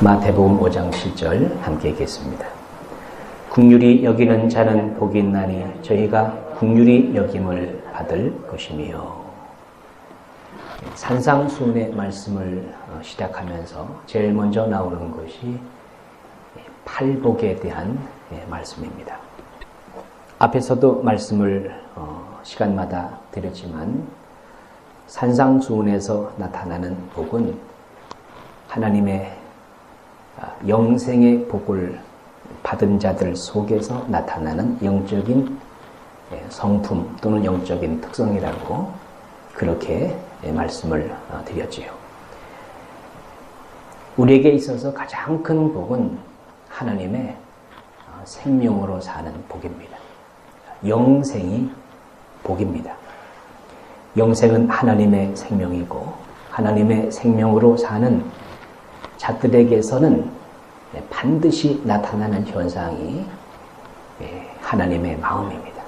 마태복음 5장 7절 함께 읽겠습니다. 긍휼히 여기는 자는 복이 있나니 저희가 긍휼히 여김을 받을 것이며. 산상수훈의 말씀을 시작하면서 제일 먼저 나오는 것이 팔복에 대한 말씀입니다. 앞에서도 말씀을 시간마다 드렸지만 산상수훈에서 나타나는 복은 하나님의 영생의 복을 받은 자들 속에서 나타나는 영적인 성품 또는 영적인 특성이라고 그렇게 말씀을 드렸지요. 우리에게 있어서 가장 큰 복은 하나님의 생명으로 사는 복입니다. 영생이 복입니다. 영생은 하나님의 생명이고 하나님의 생명으로 사는 자들에게서는 반드시 나타나는 현상이 하나님의 마음입니다.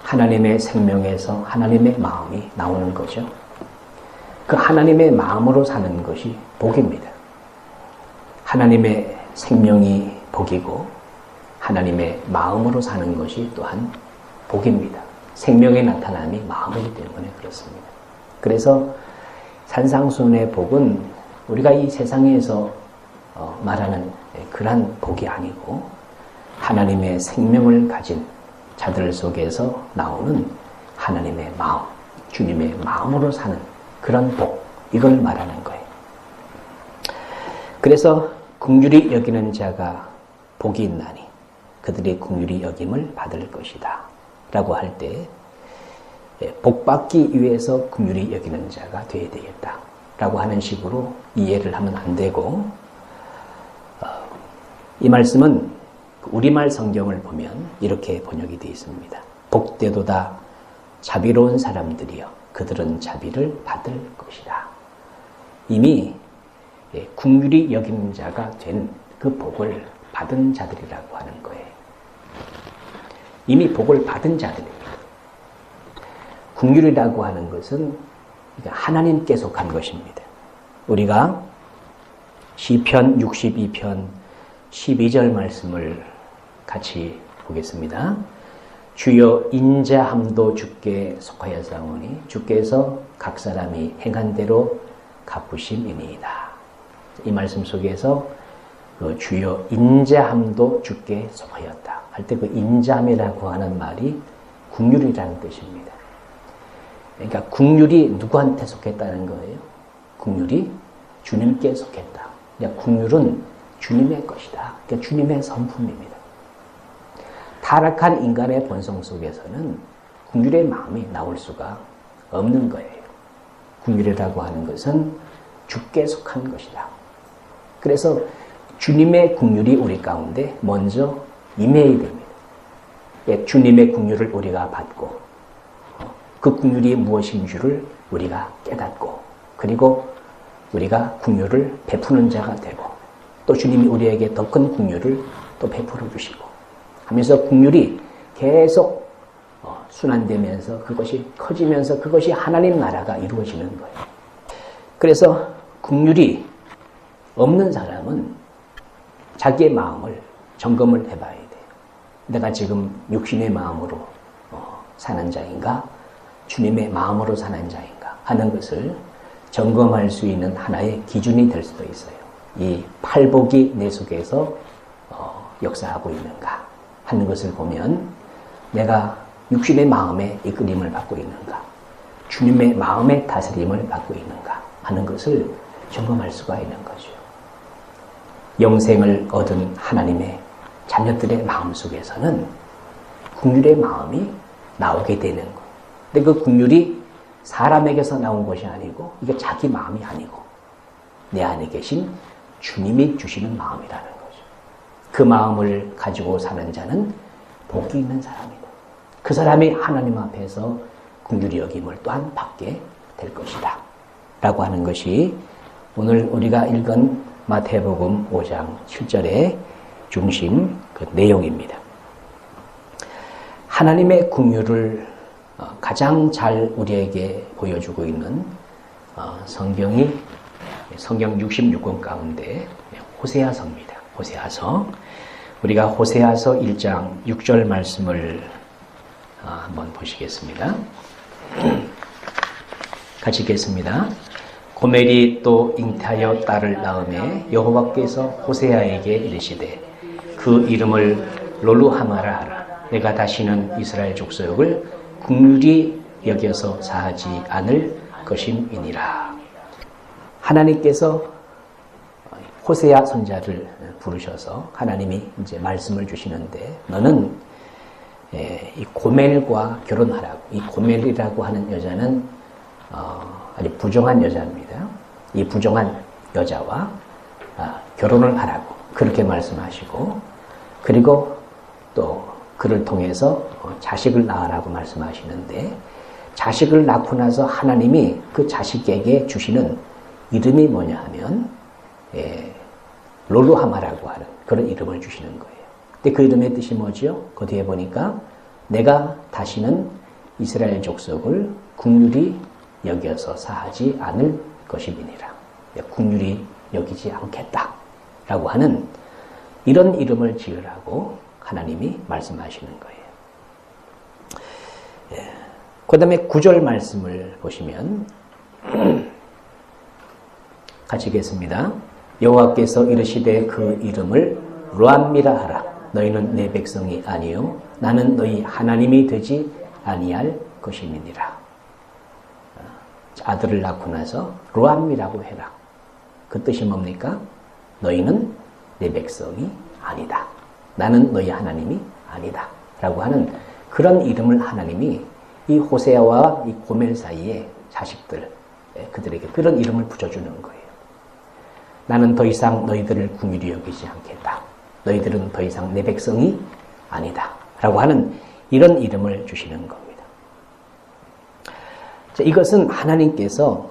하나님의 생명에서 하나님의 마음이 나오는 거죠. 그 하나님의 마음으로 사는 것이 복입니다. 하나님의 생명이 복이고 하나님의 마음으로 사는 것이 또한 복입니다. 생명의 나타남이 마음이기 때문에 그렇습니다. 그래서 산상수훈의 복은 우리가 이 세상에서 말하는 그러한 복이 아니고 하나님의 생명을 가진 자들 속에서 나오는 하나님의 마음, 주님의 마음으로 사는 그런 복, 이걸 말하는 거예요. 그래서 긍휼히 여기는 자가 복이 있나니 그들이 긍휼히 여김을 받을 것이다 라고 할 때 복받기 위해서 긍휼히 여기는 자가 되어야 되겠다 라고 하는 식으로 이해를 하면 안 되고, 이 말씀은 우리말 성경을 보면 이렇게 번역이 되어 있습니다. 복되도다 자비로운 사람들이여 그들은 자비를 받을 것이다. 이미 긍휼히 여기는 자가 된 그 복을 받은 자들이라고 하는 거예요. 이미 복을 받은 자들입니다. 긍휼이라고 하는 것은 하나님께 속한 것입니다. 우리가 시편 62편 12절 말씀을 같이 보겠습니다. 주여 인자함도 주께 속하였사오니 주께서 각 사람이 행한 대로 갚으심이니이다. 이 말씀 속에서 그 주여 인자함도 주께 속하였다 할 때 그 인자함이라고 하는 말이 긍휼이라는 뜻입니다. 그러니까 긍휼이 누구한테 속했다는 거예요? 긍휼이 주님께 속했다. 그러니까 긍휼은 주님의 것이다. 그러니까 주님의 성품입니다. 타락한 인간의 본성 속에서는 긍휼의 마음이 나올 수가 없는 거예요. 긍휼이라고 하는 것은 주께 속한 것이다. 그래서 주님의 긍휼이 우리 가운데 먼저 임해야 됩니다. 주님의 긍휼을 우리가 받고 그 긍휼이 무엇인 줄을 우리가 깨닫고 그리고 우리가 긍휼을 베푸는 자가 되고 또 주님이 우리에게 더 큰 긍휼을 또 베풀어 주시고 하면서 긍휼이 계속 순환되면서 그것이 커지면서 그것이 하나님 나라가 이루어지는 거예요. 그래서 긍휼이 없는 사람은 자기의 마음을 점검을 해봐야 돼요. 내가 지금 육신의 마음으로 사는 자인가 주님의 마음으로 사는 자인가 하는 것을 점검할 수 있는 하나의 기준이 될 수도 있어요. 이 팔복이 내 속에서 역사하고 있는가 하는 것을 보면 내가 육신의 마음의 이끌림을 받고 있는가 주님의 마음의 다스림을 받고 있는가 하는 것을 점검할 수가 있는 거죠. 영생을 얻은 하나님의 자녀들의 마음 속에서는 긍휼의 마음이 나오게 되는 것. 근데 그 긍휼이 사람에게서 나온 것이 아니고 이게 자기 마음이 아니고 내 안에 계신 주님이 주시는 마음이라는 거죠. 그 마음을 가지고 사는 자는 복이 있는 사람이다. 그 사람이 하나님 앞에서 긍휼히 여김을 또한 받게 될 것이다 라고 하는 것이 오늘 우리가 읽은 마태복음 5장 7절의 중심 그 내용입니다. 하나님의 긍휼을 가장 잘 우리에게 보여주고 있는 성경 66권 가운데 호세아서입니다. 호세아서. 우리가 호세아서 1장 6절 말씀을 한번 보시겠습니다. 같이 읽겠습니다. 고멜이 또 잉태하여 딸을 낳음에 여호와께서 호세아에게 이르시되 그 이름을 롤루하마라 하라. 내가 다시는 이스라엘 족속을 긍휼히 여겨서 사하지 않을 것임이니라. 하나님께서 호세아 선자를 부르셔서 하나님이 이제 말씀을 주시는데 너는 이 고멜과 결혼하라고. 이 고멜이라고 하는 여자는 아주 부정한 여자입니다. 이 부정한 여자와 결혼을 하라고 그렇게 말씀하시고 그리고 또 그를 통해서 자식을 낳으라고 말씀하시는데 자식을 낳고 나서 하나님이 그 자식에게 주시는 이름이 뭐냐 하면 롤루하마라고 하는 그런 이름을 주시는 거예요. 근데 그 이름의 뜻이 뭐지요? 그 뒤에 보니까 내가 다시는 이스라엘 족속을 긍휼히 여겨서 사하지 않을 것임이니라. 긍휼히 여기지 않겠다라고 하는 이런 이름을 지으라고 하나님이 말씀하시는 거예요. 그 다음에 9절 말씀을 보시면 같이 읽겠습니다. 여호와께서 이르시되 그 이름을 루암미라 하라. 너희는 내 백성이 아니요 나는 너희 하나님이 되지 아니할 것임이니라. 아들을 낳고 나서 루암미라고 해라. 그 뜻이 뭡니까? 너희는 내 백성이 아니다. 나는 너희 하나님이 아니다. 라고 하는 그런 이름을 하나님이 이 호세아와 이 고멜 사이의 자식들, 그들에게 그런 이름을 붙여주는 거예요. 나는 더 이상 너희들을 긍휼히 여기지 않겠다. 너희들은 더 이상 내 백성이 아니다. 라고 하는 이런 이름을 주시는 겁니다. 자, 이것은 하나님께서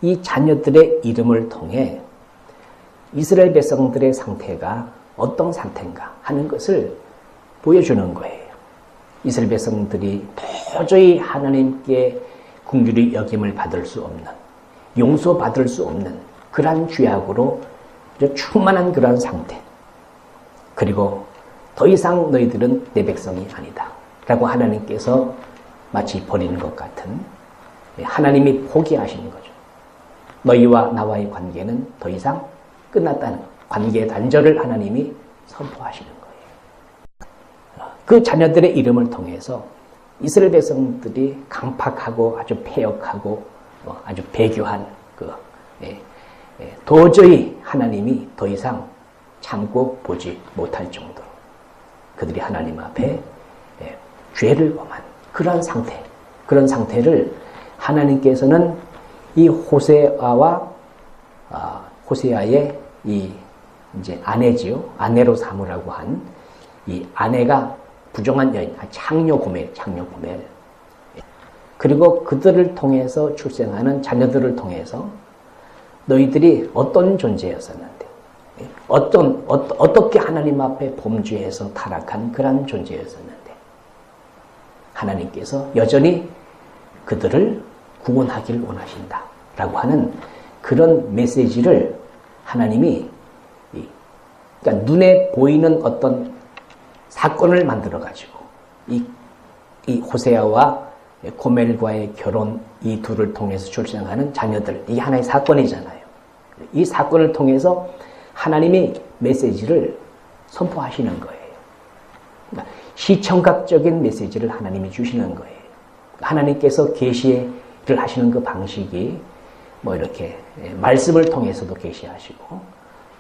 이 자녀들의 이름을 통해 이스라엘 백성들의 상태가 어떤 상태인가 하는 것을 보여주는 거예요. 이스라엘 백성들이 도저히 하나님께 긍휼히 여김을 받을 수 없는, 용서받을 수 없는 그러한 죄악으로 충만한 그러한 상태. 그리고 더 이상 너희들은 내 백성이 아니다. 라고 하나님께서 마치 버리는 것 같은 하나님이 포기하시는 거죠. 너희와 나와의 관계는 더 이상 끝났다는 관계 단절을 하나님이 선포하시는 거예요. 그 자녀들의 이름을 통해서 이스라엘 백성들이 강팍하고 아주 패역하고 아주 배교한 도저히 하나님이 더 이상 참고 보지 못할 정도로 그들이 하나님 앞에 죄를 범한 그런 상태, 그런 상태를 하나님께서는 이 호세아와 호세아의 이 이제 아내지요, 아내로 삼으라고 한 이 아내가 부정한 여인, 창녀 고멜. 그리고 그들을 통해서 출생하는 자녀들을 통해서 너희들이 어떤 존재였었는데, 어떻게 하나님 앞에 범죄해서 타락한 그런 존재였었는데, 하나님께서 여전히 그들을 구원하길 원하신다. 라고 하는 그런 메시지를 하나님이, 그러니까 눈에 보이는 어떤 사건을 만들어가지고, 이 호세아와 고멜과의 결혼, 이 둘을 통해서 출생하는 자녀들, 이게 하나의 사건이잖아요. 이 사건을 통해서 하나님이 메시지를 선포하시는 거예요. 그러니까 시청각적인 메시지를 하나님이 주시는 거예요. 하나님께서 계시를 하시는 그 방식이 이렇게 말씀을 통해서도 계시하시고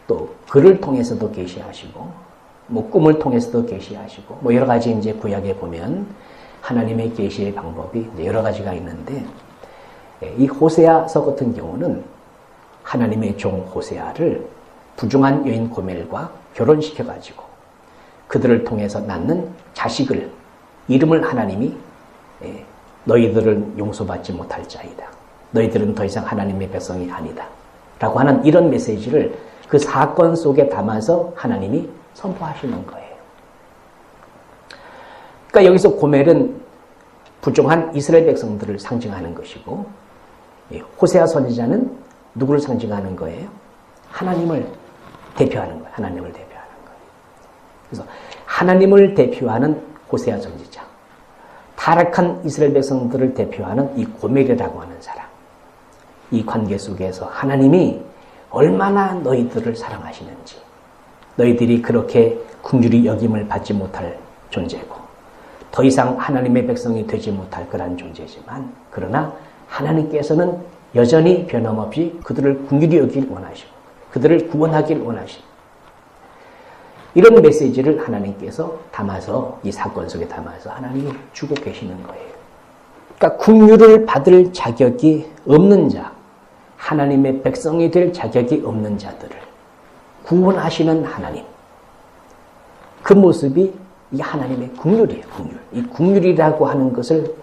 또 글을 통해서도 계시하시고 꿈을 통해서도 계시하시고 여러 가지 이제 구약에 보면 하나님의 계시의 방법이 이제 여러 가지가 있는데 이 호세아서 같은 경우는 하나님의 종 호세아를 부정한 여인 고멜과 결혼시켜가지고 그들을 통해서 낳는 자식을 이름을 하나님이 너희들은 용서받지 못할 자이다. 너희들은 더 이상 하나님의 백성이 아니다. 라고 하는 이런 메시지를 그 사건 속에 담아서 하나님이 선포하시는 거예요. 그러니까 여기서 고멜은 부정한 이스라엘 백성들을 상징하는 것이고 호세아 선지자는 누구를 상징하는 거예요? 하나님을 대표하는 거예요. 하나님을 대표하는 거예요. 그래서 하나님을 대표하는 호세아 선지자, 타락한 이스라엘 백성들을 대표하는 이 고멜이라고 하는 사람, 이 관계 속에서 하나님이 얼마나 너희들을 사랑하시는지, 너희들이 그렇게 긍휼히 여김을 받지 못할 존재고 더 이상 하나님의 백성이 되지 못할 그런 존재지만, 그러나 하나님께서는 여전히 변함없이 그들을 긍휼히 여길 원하시고 그들을 구원하길 원하시고, 이런 메시지를 하나님께서 담아서, 이 사건 속에 담아서 하나님이 주고 계시는 거예요. 그러니까 긍휼을 받을 자격이 없는 자, 하나님의 백성이 될 자격이 없는 자들을 구원하시는 하나님, 그 모습이 이 하나님의 긍휼이에요. 긍휼. 이 긍휼이라고 하는 것을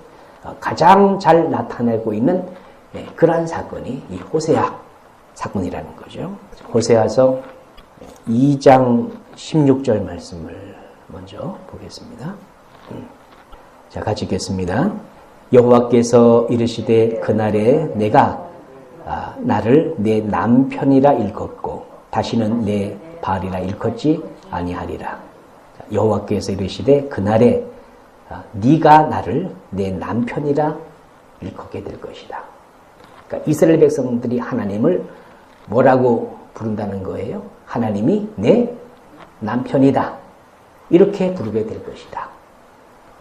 가장 잘 나타내고 있는 그러한 사건이 이 호세아 사건이라는 거죠. 호세아서 2장 16절 말씀을 먼저 보겠습니다. 자, 같이 읽겠습니다. 여호와께서 이르시되 그날에 내가 나를 내 남편이라 일컫고 다시는 내 바알이라 일컫지 아니하리라. 여호와께서 이르시되 그날에 네가 나를 내 남편이라 일컫게 될 것이다. 그러니까 이스라엘 백성들이 하나님을 뭐라고 부른다는 거예요? 하나님이 내 남편이다. 이렇게 부르게 될 것이다.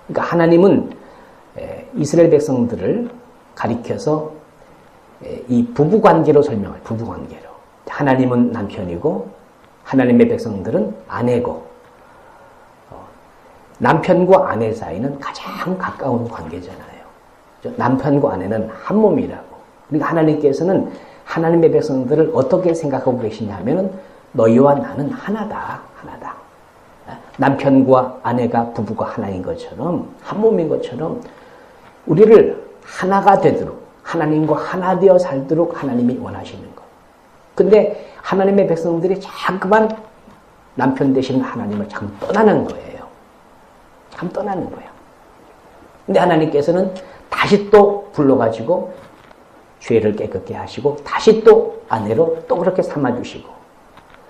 그러니까 하나님은 이스라엘 백성들을 가리켜서 이 부부관계로 설명을, 부부관계로. 하나님은 남편이고 하나님의 백성들은 아내고, 남편과 아내 사이는 가장 가까운 관계잖아요. 남편과 아내는 한 몸이라고. 그러니까 하나님께서는 하나님의 백성들을 어떻게 생각하고 계시냐 하면은 너희와 나는 하나다. 하나다. 남편과 아내가 부부가 하나인 것처럼, 한 몸인 것처럼 우리를 하나가 되도록, 하나님과 하나 되어 살도록 하나님이 원하시는 것. 근데 하나님의 백성들이 자꾸만 남편 되시는 하나님을 자꾸 떠나는 거예요. 참 떠나는 거예요. 근데 하나님께서는 다시 또 불러가지고 죄를 깨끗게 하시고 다시 또 아내로 또 그렇게 삼아주시고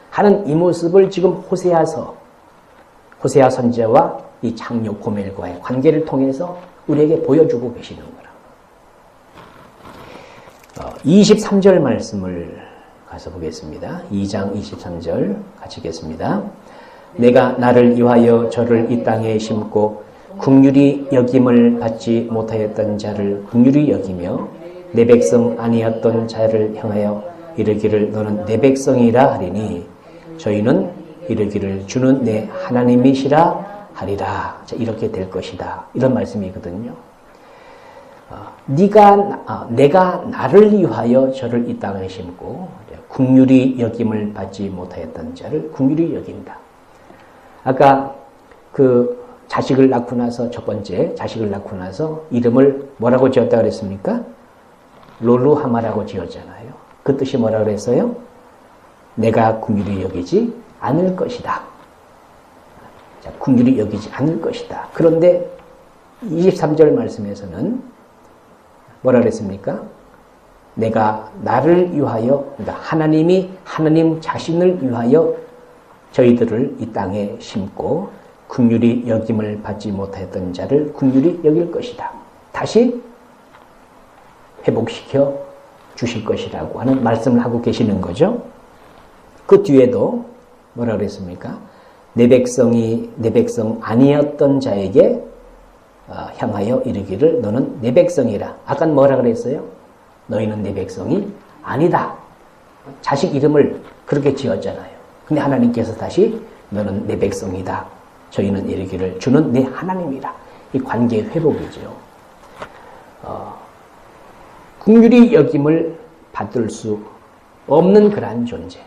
하는 이 모습을 지금 호세아 선지자와 이 장녀 고멜과의 관계를 통해서 우리에게 보여주고 계시는 거라. 23절 말씀을 가서 보겠습니다. 2장 23절 같이 읽겠습니다. 내가 나를 위하여 저를 이 땅에 심고 긍휼히 여김을 받지 못하였던 자를 긍휼히 여기며 내 백성 아니었던 자를 향하여 이르기를 너는 내 백성이라 하리니 저희는 이르기를 주는 내 하나님이시라 하리라. 자, 이렇게 될 것이다. 이런 말씀이거든요. 내가 나를 위하여 저를 이 땅에 심고 긍휼히 여김을 받지 못하였던 자를 긍휼히 여긴다. 아까 그 자식을 낳고 나서, 첫 번째 자식을 낳고 나서 이름을 뭐라고 지었다 그랬습니까? 롤루하마라고 지었잖아요. 그 뜻이 뭐라고 그랬어요? 내가 긍휼히 여기지 않을 것이다. 자, 긍휼히 여기지 않을 것이다. 그런데 23절 말씀에서는 뭐라 그랬습니까? 내가 나를 위하여, 그러니까 하나님이 하나님 자신을 위하여 저희들을 이 땅에 심고 긍휼히 여김을 받지 못했던 자를 긍휼히 여길 것이다. 다시 회복시켜 주실 것이라고 하는 말씀을 하고 계시는 거죠. 그 뒤에도 뭐라 그랬습니까? 내 백성 아니었던 자에게 향하여 이르기를 너는 내 백성이라. 아까 뭐라 그랬어요? 너희는 내 백성이 아니다. 자식 이름을 그렇게 지었잖아요. 근데 하나님께서 다시 너는 내 백성이다. 저희는 이르기를 주는 내 하나님이라. 이 관계의 회복이죠. 긍휼히 여김을 받을 수 없는 그러한 존재,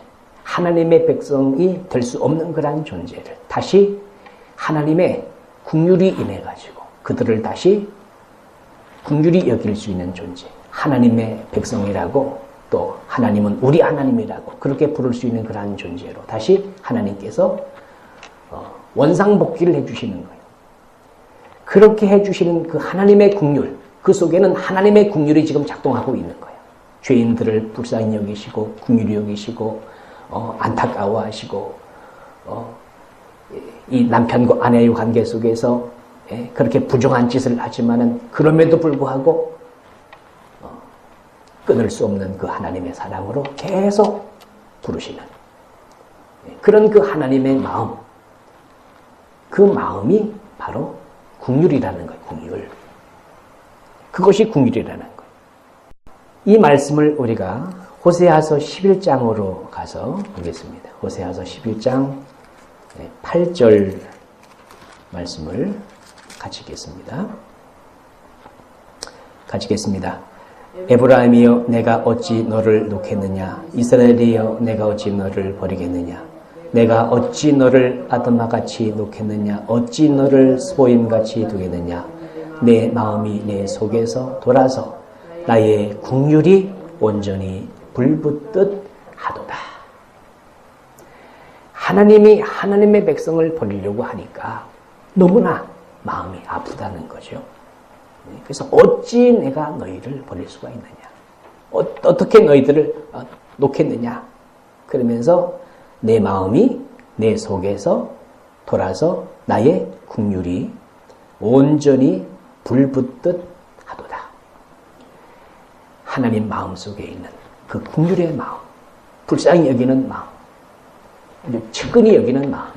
하나님의 백성이 될 수 없는 그러한 존재를 다시 하나님의 긍휼이 인해 가지고 그들을 다시 긍휼히 여길 수 있는 존재, 하나님의 백성이라고, 또 하나님은 우리 하나님이라고 그렇게 부를 수 있는 그러한 존재로 다시 하나님께서 원상복귀를 해주시는 거예요. 그렇게 해주시는 그 하나님의 긍휼, 그 속에는 하나님의 긍휼이 지금 작동하고 있는 거예요. 죄인들을 불쌍히 여기시고 긍휼히 여기시고 안타까워하시고 이 남편과 아내의 관계 속에서 그렇게 부정한 짓을 하지만은 그럼에도 불구하고 끊을 수 없는 그 하나님의 사랑으로 계속 부르시는 그런 그 하나님의 마음, 그 마음이 바로 긍휼이라는 거예요. 긍휼. 그것이 긍휼이라는 거예요. 이 말씀을 우리가 호세아서 11장으로 가서 보겠습니다. 호세아서 11장 8절 말씀을 같이 읽겠습니다. 같이 읽겠습니다. 에브라임이여 내가 어찌 너를 놓겠느냐. 이스라엘이여 내가 어찌 너를 버리겠느냐. 내가 어찌 너를 아드마같이 놓겠느냐. 어찌 너를 스보임같이 두겠느냐. 내 마음이 내 속에서 돌아서 나의 긍휼이 온전히 불붙듯 하도다. 하나님이 하나님의 백성을 버리려고 하니까 너무나 마음이 아프다는 거죠. 그래서 어찌 내가 너희를 버릴 수가 있느냐. 어떻게 너희들을 놓겠느냐. 그러면서 내 마음이 내 속에서 돌아서 나의 긍휼이 온전히 불붙듯 하도다. 하나님 마음속에 있는 그 긍휼의 마음, 불쌍히 여기는 마음, 아주 측은히 여기는 마음이에요.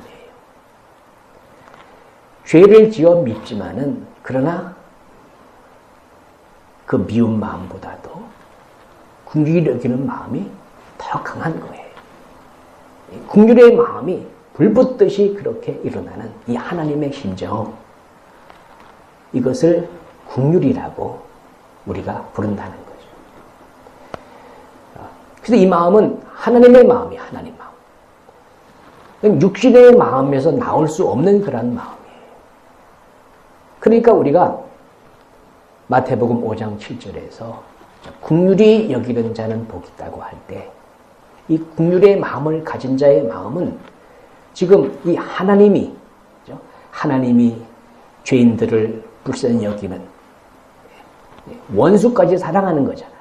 죄를 지어 밉지만은 그러나 그 미운 마음보다도 긍휼히 여기는 마음이 더 강한 거예요. 긍휼의 마음이 불붙듯이 그렇게 일어나는 이 하나님의 심정, 이것을 긍휼이라고 우리가 부른다는 거죠. 그래서 이 마음은 하나님의 마음이 하나님 마음. 육신의 마음에서 나올 수 없는 그런 마음이에요. 그러니까 우리가 마태복음 5장 7절에서 긍휼히 여기는 자는 복이 있다고 할 때 이 긍휼의 마음을 가진 자의 마음은 지금 이 하나님이 죄인들을 불쌍히 여기는 원수까지 사랑하는 거잖아요.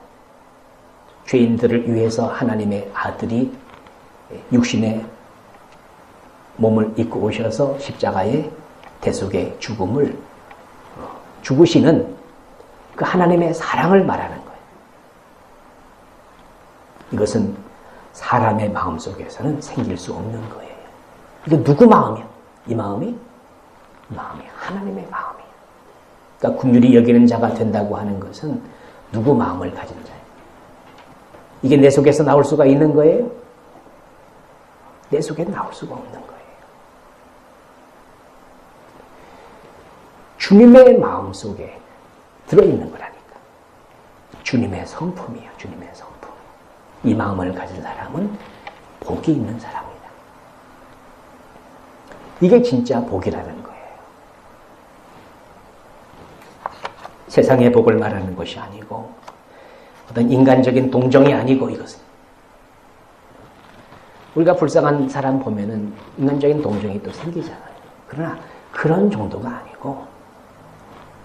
죄인들을 위해서 하나님의 아들이 육신의 몸을 입고 오셔서 십자가의 대속의 죽음을 죽으시는 그 하나님의 사랑을 말하는 거예요. 이것은 사람의 마음 속에서는 생길 수 없는 거예요. 이게 누구 마음이야? 이 마음이 하나님의 마음이에요. 그러니까 긍휼히 여기는 자가 된다고 하는 것은 누구 마음을 가진 자예요? 이게 내 속에서 나올 수가 있는 거예요? 내 속에 나올 수가 없는 거예요. 주님의 마음 속에 들어있는 거라니까. 주님의 성품이에요. 주님의 성품. 이 마음을 가진 사람은 복이 있는 사람이다. 이게 진짜 복이라는 거예요. 세상의 복을 말하는 것이 아니고 어떤 인간적인 동정이 아니고 이것은 우리가 불쌍한 사람 보면은 인간적인 동정이 또 생기잖아요. 그러나 그런 정도가 아니고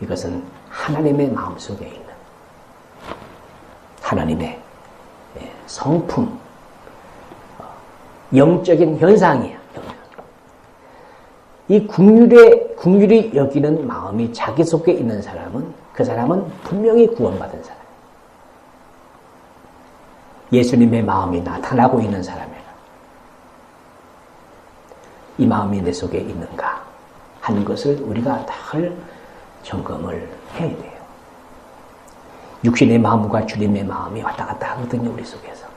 이것은 하나님의 마음속에 있는 하나님의 성품, 영적인 현상이야. 이 긍휼히 여기는 마음이 자기 속에 있는 사람은 그 사람은 분명히 구원받은 사람. 예수님의 마음이 나타나고 있는 사람이라. 이 마음이 내 속에 있는가 하는 것을 우리가 늘 점검을 해야 돼요. 육신의 마음과 주님의 마음이 왔다 갔다 하거든요, 우리 속에서.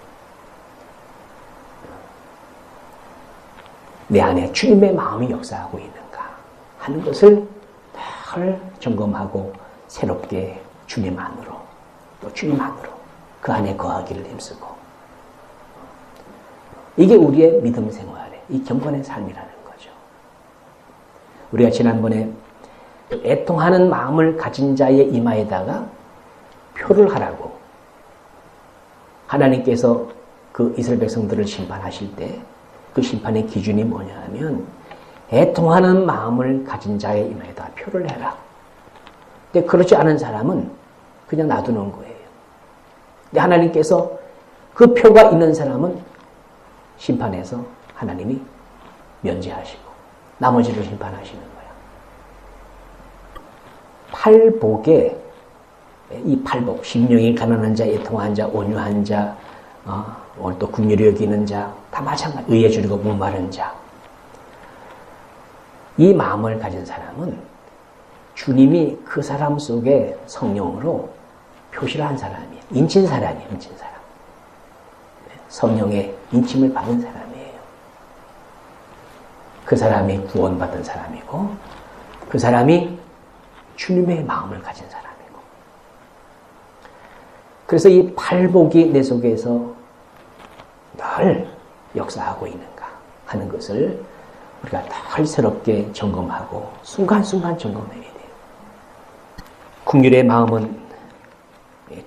내 안에 주님의 마음이 역사하고 있는가 하는 것을 늘 점검하고 새롭게 주님 안으로 또 주님 안으로 그 안에 거하기를 힘쓰고 이게 우리의 믿음 생활의 이 경건의 삶이라는 거죠. 우리가 지난번에 애통하는 마음을 가진 자의 이마에다가 표를 하라고 하나님께서 그 이스라엘 백성들을 심판하실 때 그 심판의 기준이 뭐냐 하면 애통하는 마음을 가진 자의 이마에다 표를 해라. 근데 그렇지 않은 사람은 그냥 놔두는 거예요. 근데 하나님께서 그 표가 있는 사람은 심판해서 하나님이 면제하시고 나머지를 심판하시는 거예요. 팔복에 이 팔복, 심령이 가난한 자, 애통한 자, 온유한 자, 오늘 또 긍휼히 여기는 자, 다 마찬가지. 의에 줄이고 목마른 자. 이 마음을 가진 사람은 주님이 그 사람 속에 성령으로 표시를 한 사람이에요. 인친 사람이에요. 인친 사람. 성령의 인침을 받은 사람이에요. 그 사람이 구원받은 사람이고 그 사람이 주님의 마음을 가진 사람이고 그래서 이 팔복이 내 속에서 늘 역사하고 있는가 하는 것을 우리가 늘 새롭게 점검하고 순간순간 점검해야 돼요. 긍휼의 마음은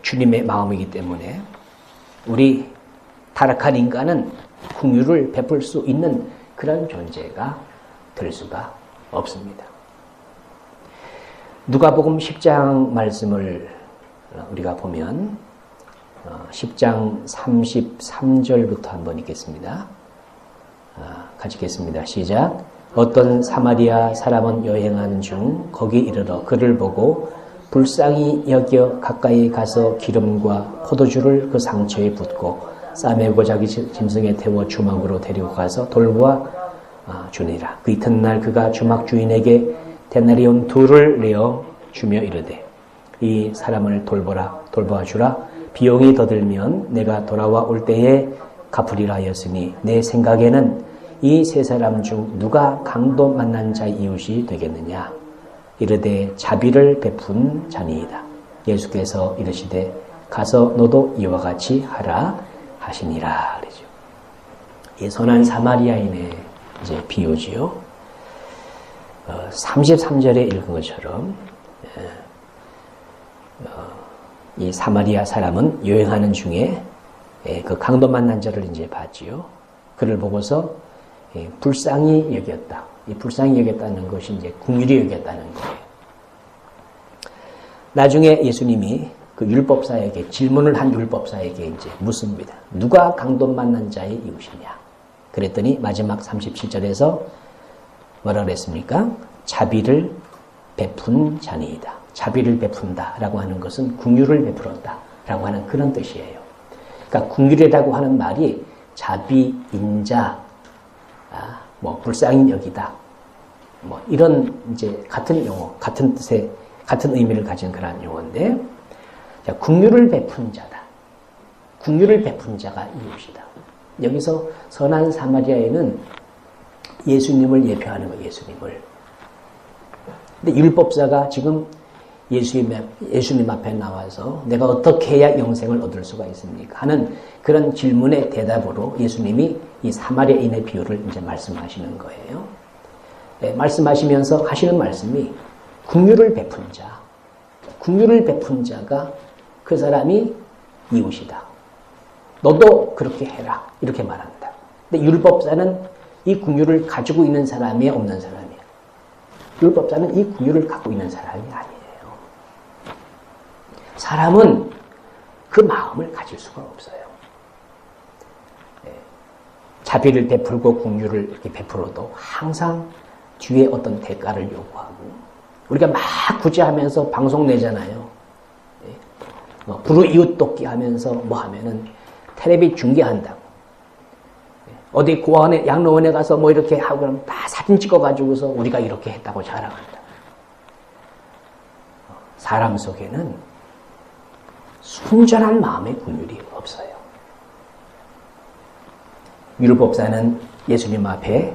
주님의 마음이기 때문에 우리 타락한 인간은 긍휼을 베풀 수 있는 그런 존재가 될 수가 없습니다. 누가복음 10장 말씀을 우리가 보면 10장 33절부터 한번 읽겠습니다. 같이 읽겠습니다. 시작. 어떤 사마리아 사람은 여행하는 중 거기 이르러 그를 보고 불쌍히 여겨 가까이 가서 기름과 포도주를 그 상처에 붓고 싸매고 자기 짐승에 태워 주막으로 데리고 가서 돌보아 주니라. 그 이튿날 그가 주막 주인에게 데나리온 2를 내어 주며 이르되 이 사람을 돌보아 주라. 비용이 더 들면 내가 돌아와 올 때에 갚으리라 하였으니 내 생각에는 이 세 사람 중 누가 강도 만난 자의 이웃이 되겠느냐. 이르되 자비를 베푼 자니이다. 예수께서 이르시되 가서 너도 이와 같이 하라 하시니라. 그러죠. 이 선한 사마리아인의 이제 비유지요. 33절에 읽은 것처럼 이 사마리아 사람은 여행하는 중에 그 강도 만난 자를 이제 봤지요. 그를 보고서 불쌍히 여겼다. 이 불쌍히 여겼다는 것이 이제 긍휼히 여겼다는 거예요. 나중에 예수님이 그 율법사에게 질문을 한 율법사에게 이제 묻습니다. 누가 강도 만난 자의 이웃이냐? 그랬더니 마지막 37절에서 뭐라 그랬습니까? 자비를 베푼 자니이다. 자비를 베푼다라고 하는 것은 긍휼을 베풀었다라고 하는 그런 뜻이에요. 그러니까 긍휼이라고 하는 말이 자비, 인자, 불쌍히 여기다, 이런 이제 같은 용어, 같은 뜻의 같은 의미를 가진 그런 용어인데, 자, 긍휼을 베푼 자다. 긍휼을 베푼 자가 이웃이다. 여기서 선한 사마리아인은 예수님을 예표하는 거예요. 예수님을. 근데 율법사가 지금 예수님 앞에 나와서 내가 어떻게 해야 영생을 얻을 수가 있습니까? 하는 그런 질문의 대답으로 예수님이 이 사마리아인의 비유를 이제 말씀하시는 거예요. 네, 말씀하시면서 하시는 말씀이 긍휼을 베푼 자, 긍휼을 베푼 자가 그 사람이 이웃이다. 너도 그렇게 해라. 이렇게 말한다. 근데 율법사는 이 긍휼을 가지고 있는 사람이 없는 사람이야. 율법사는 이 긍휼을 갖고 있는 사람이 아니에요. 사람은 그 마음을 가질 수가 없어요. 자비를 베풀고 긍휼을 이렇게 베풀어도 항상 뒤에 어떤 대가를 요구하고, 우리가 막 구제하면서 방송 내잖아요. 불우이웃돕기 하면서 뭐 하면은 텔레비 중계한다고. 어디 고아원에, 양로원에 가서 뭐 이렇게 하고 그러면 다 사진 찍어가지고서 우리가 이렇게 했다고 자랑한다. 사람 속에는 순전한 마음의 긍휼이 없어요. 율법사는 예수님 앞에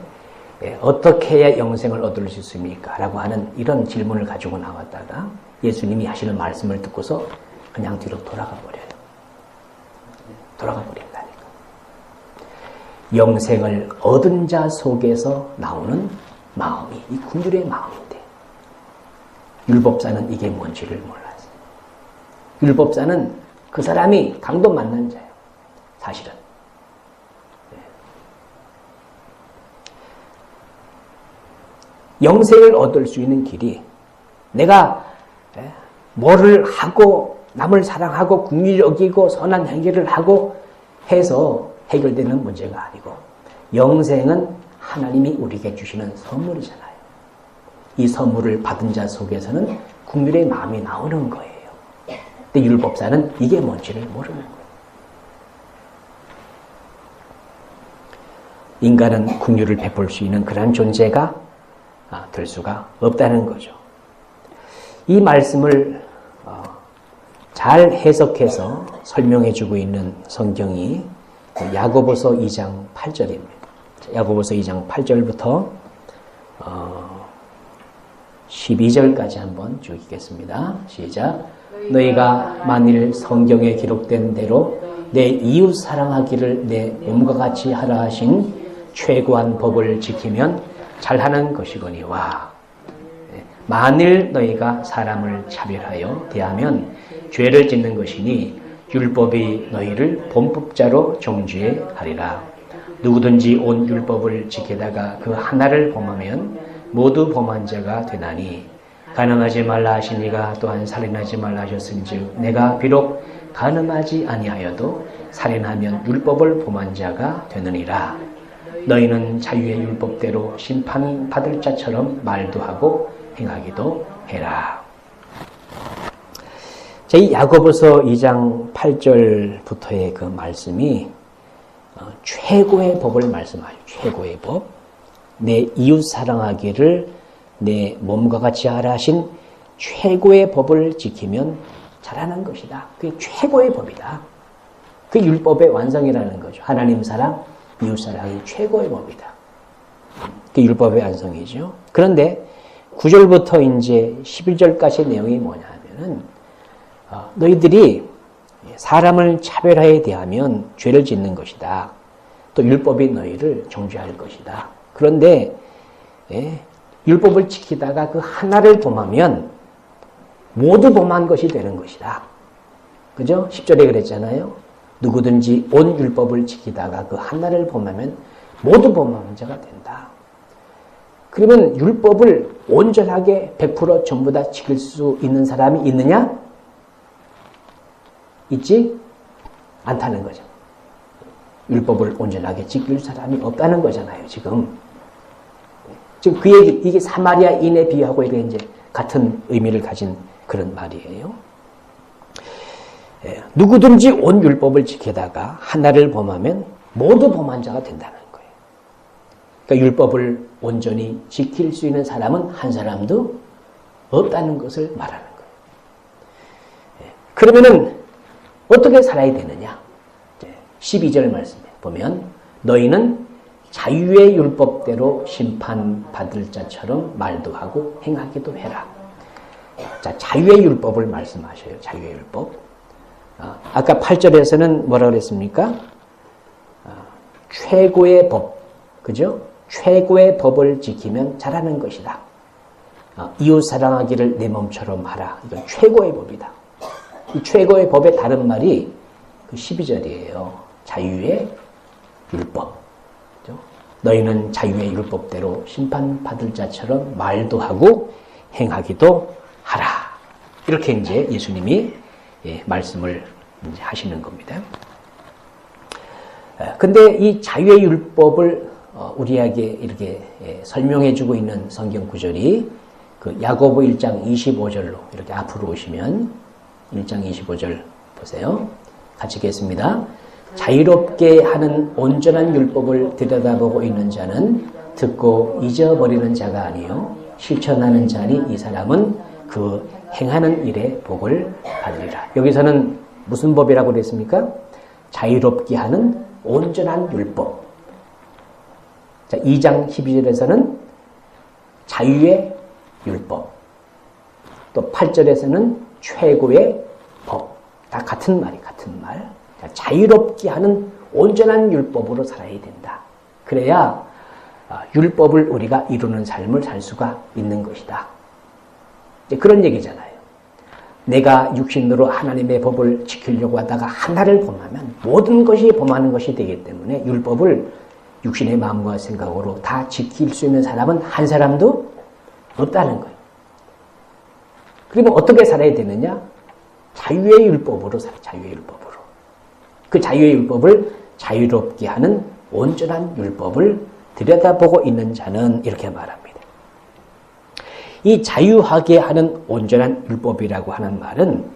어떻게 해야 영생을 얻을 수 있습니까? 라고 하는 이런 질문을 가지고 나왔다가 예수님이 하시는 말씀을 듣고서 그냥 뒤로 돌아가 버려요. 돌아가 버린다니까. 영생을 얻은 자 속에서 나오는 마음이 이 긍휼의 마음인데, 율법사는 이게 뭔지를 몰랐어요. 율법사는 그 사람이 강도 만난 자예요. 사실은. 영생을 얻을 수 있는 길이 내가 뭐를 하고 남을 사랑하고 긍휼히 여기고 선한 행위를 하고 해서 해결되는 문제가 아니고 영생은 하나님이 우리에게 주시는 선물이잖아요. 이 선물을 받은 자 속에서는 긍휼의 마음이 나오는 거예요. 근데 율법사는 이게 뭔지를 모르는 거예요. 인간은 긍휼을 베풀 수 있는 그런 존재가 될 수가 없다는 거죠. 이 말씀을 잘 해석해서 설명해주고 있는 성경이 야고보서 2장 8절입니다. 야고보서 2장 8절부터 12절까지 한번 쭉 읽겠습니다. 시작. 너희가 만일 성경에 기록된 대로 내 이웃 사랑하기를 내 몸과 같이 하라 하신 최고한 법을 지키면 잘하는 것이거니와 만일 너희가 사람을 차별하여 대하면 죄를 짓는 것이니 율법이 너희를 범법자로 정죄 하리라. 누구든지 온 율법을 지키다가 그 하나를 범하면 모두 범한 자가 되나니 간음하지 말라 하시니가 또한 살인하지 말라 하셨은즉 내가 비록 간음하지 아니하여도 살인하면 율법을 범한 자가 되느니라. 너희는 자유의 율법대로 심판받을 자처럼 말도 하고 행하기도 해라. 이 야고보서 2장 8절부터의 그 말씀이 최고의 법을 말씀하죠. 최고의 법. 내 이웃 사랑하기를 내 몸과 같이 하라 하신 최고의 법을 지키면 잘하는 것이다. 그게 최고의 법이다. 그게 율법의 완성이라는 거죠. 하나님 사랑, 이웃 사랑이 최고의 법이다. 그게 율법의 완성이죠. 그런데 9절부터 이제 11절까지의 내용이 뭐냐 하면은 너희들이 사람을 차별하에 대하면 죄를 짓는 것이다. 또 율법이 너희를 정죄할 것이다. 그런데 율법을 지키다가 그 하나를 범하면 모두 범한 것이 되는 것이다. 그죠? 10절에 그랬잖아요. 누구든지 온 율법을 지키다가 그 하나를 범하면 모두 범한 자가 된다. 그러면 율법을 온전하게 100% 전부 다 지킬 수 있는 사람이 있느냐? 있지 않다는 거죠. 율법을 온전하게 지킬 사람이 없다는 거잖아요, 지금. 지금 그 얘기, 이게 사마리아인에 비유하고 이게 이제 같은 의미를 가진 그런 말이에요. 누구든지 온 율법을 지키다가 하나를 범하면 모두 범한 자가 된다는 거예요. 그러니까 율법을 온전히 지킬 수 있는 사람은 한 사람도 없다는 것을 말하는 거예요. 그러면은 어떻게 살아야 되느냐? 12절 말씀에 보면 너희는 자유의 율법대로 심판받을 자처럼 말도 하고 행하기도 해라. 자, 자유의 율법을 말씀하셔요. 자유의 율법. 아까 8절에서는 뭐라고 그랬습니까? 최고의 법. 그죠? 최고의 법을 지키면 잘하는 것이다. 이웃 사랑하기를 내 몸처럼 하라. 이건 최고의 법이다. 이 최고의 법의 다른 말이 그 12절이에요. 자유의 율법. 그죠? 너희는 자유의 율법대로 심판받을 자처럼 말도 하고 행하기도 하라. 이렇게 이제 예수님이 말씀을 이제 하시는 겁니다. 근데 이 자유의 율법을 우리에게 이렇게 설명해주고 있는 성경 구절이 그 야고보 1장 25절로 이렇게 앞으로 오시면 1장 25절 보세요. 같이 읽겠습니다. 자유롭게 하는 온전한 율법을 들여다보고 있는 자는 듣고 잊어버리는 자가 아니요 실천하는 자니 이 사람은 그 행하는 일에 복을 받으리라. 여기서는 무슨 법이라고 그랬습니까? 자유롭게 하는 온전한 율법. 자, 2장 12절에서는 자유의 율법. 또 8절에서는 최고의 법. 다 같은 말이 같은 말. 자, 자유롭게 하는 온전한 율법으로 살아야 된다. 그래야 율법을 우리가 이루는 삶을 살 수가 있는 것이다. 이제 그런 얘기잖아요. 내가 육신으로 하나님의 법을 지키려고 하다가 하나를 범하면 모든 것이 범하는 것이 되기 때문에 율법을 육신의 마음과 생각으로 다 지킬 수 있는 사람은 한 사람도 없다는 거예요. 그러면 어떻게 살아야 되느냐? 자유의 율법으로 살아. 자유의 율법으로. 그 자유의 율법을 자유롭게 하는 온전한 율법을 들여다보고 있는 자는 이렇게 말합니다. 이 자유하게 하는 온전한 율법이라고 하는 말은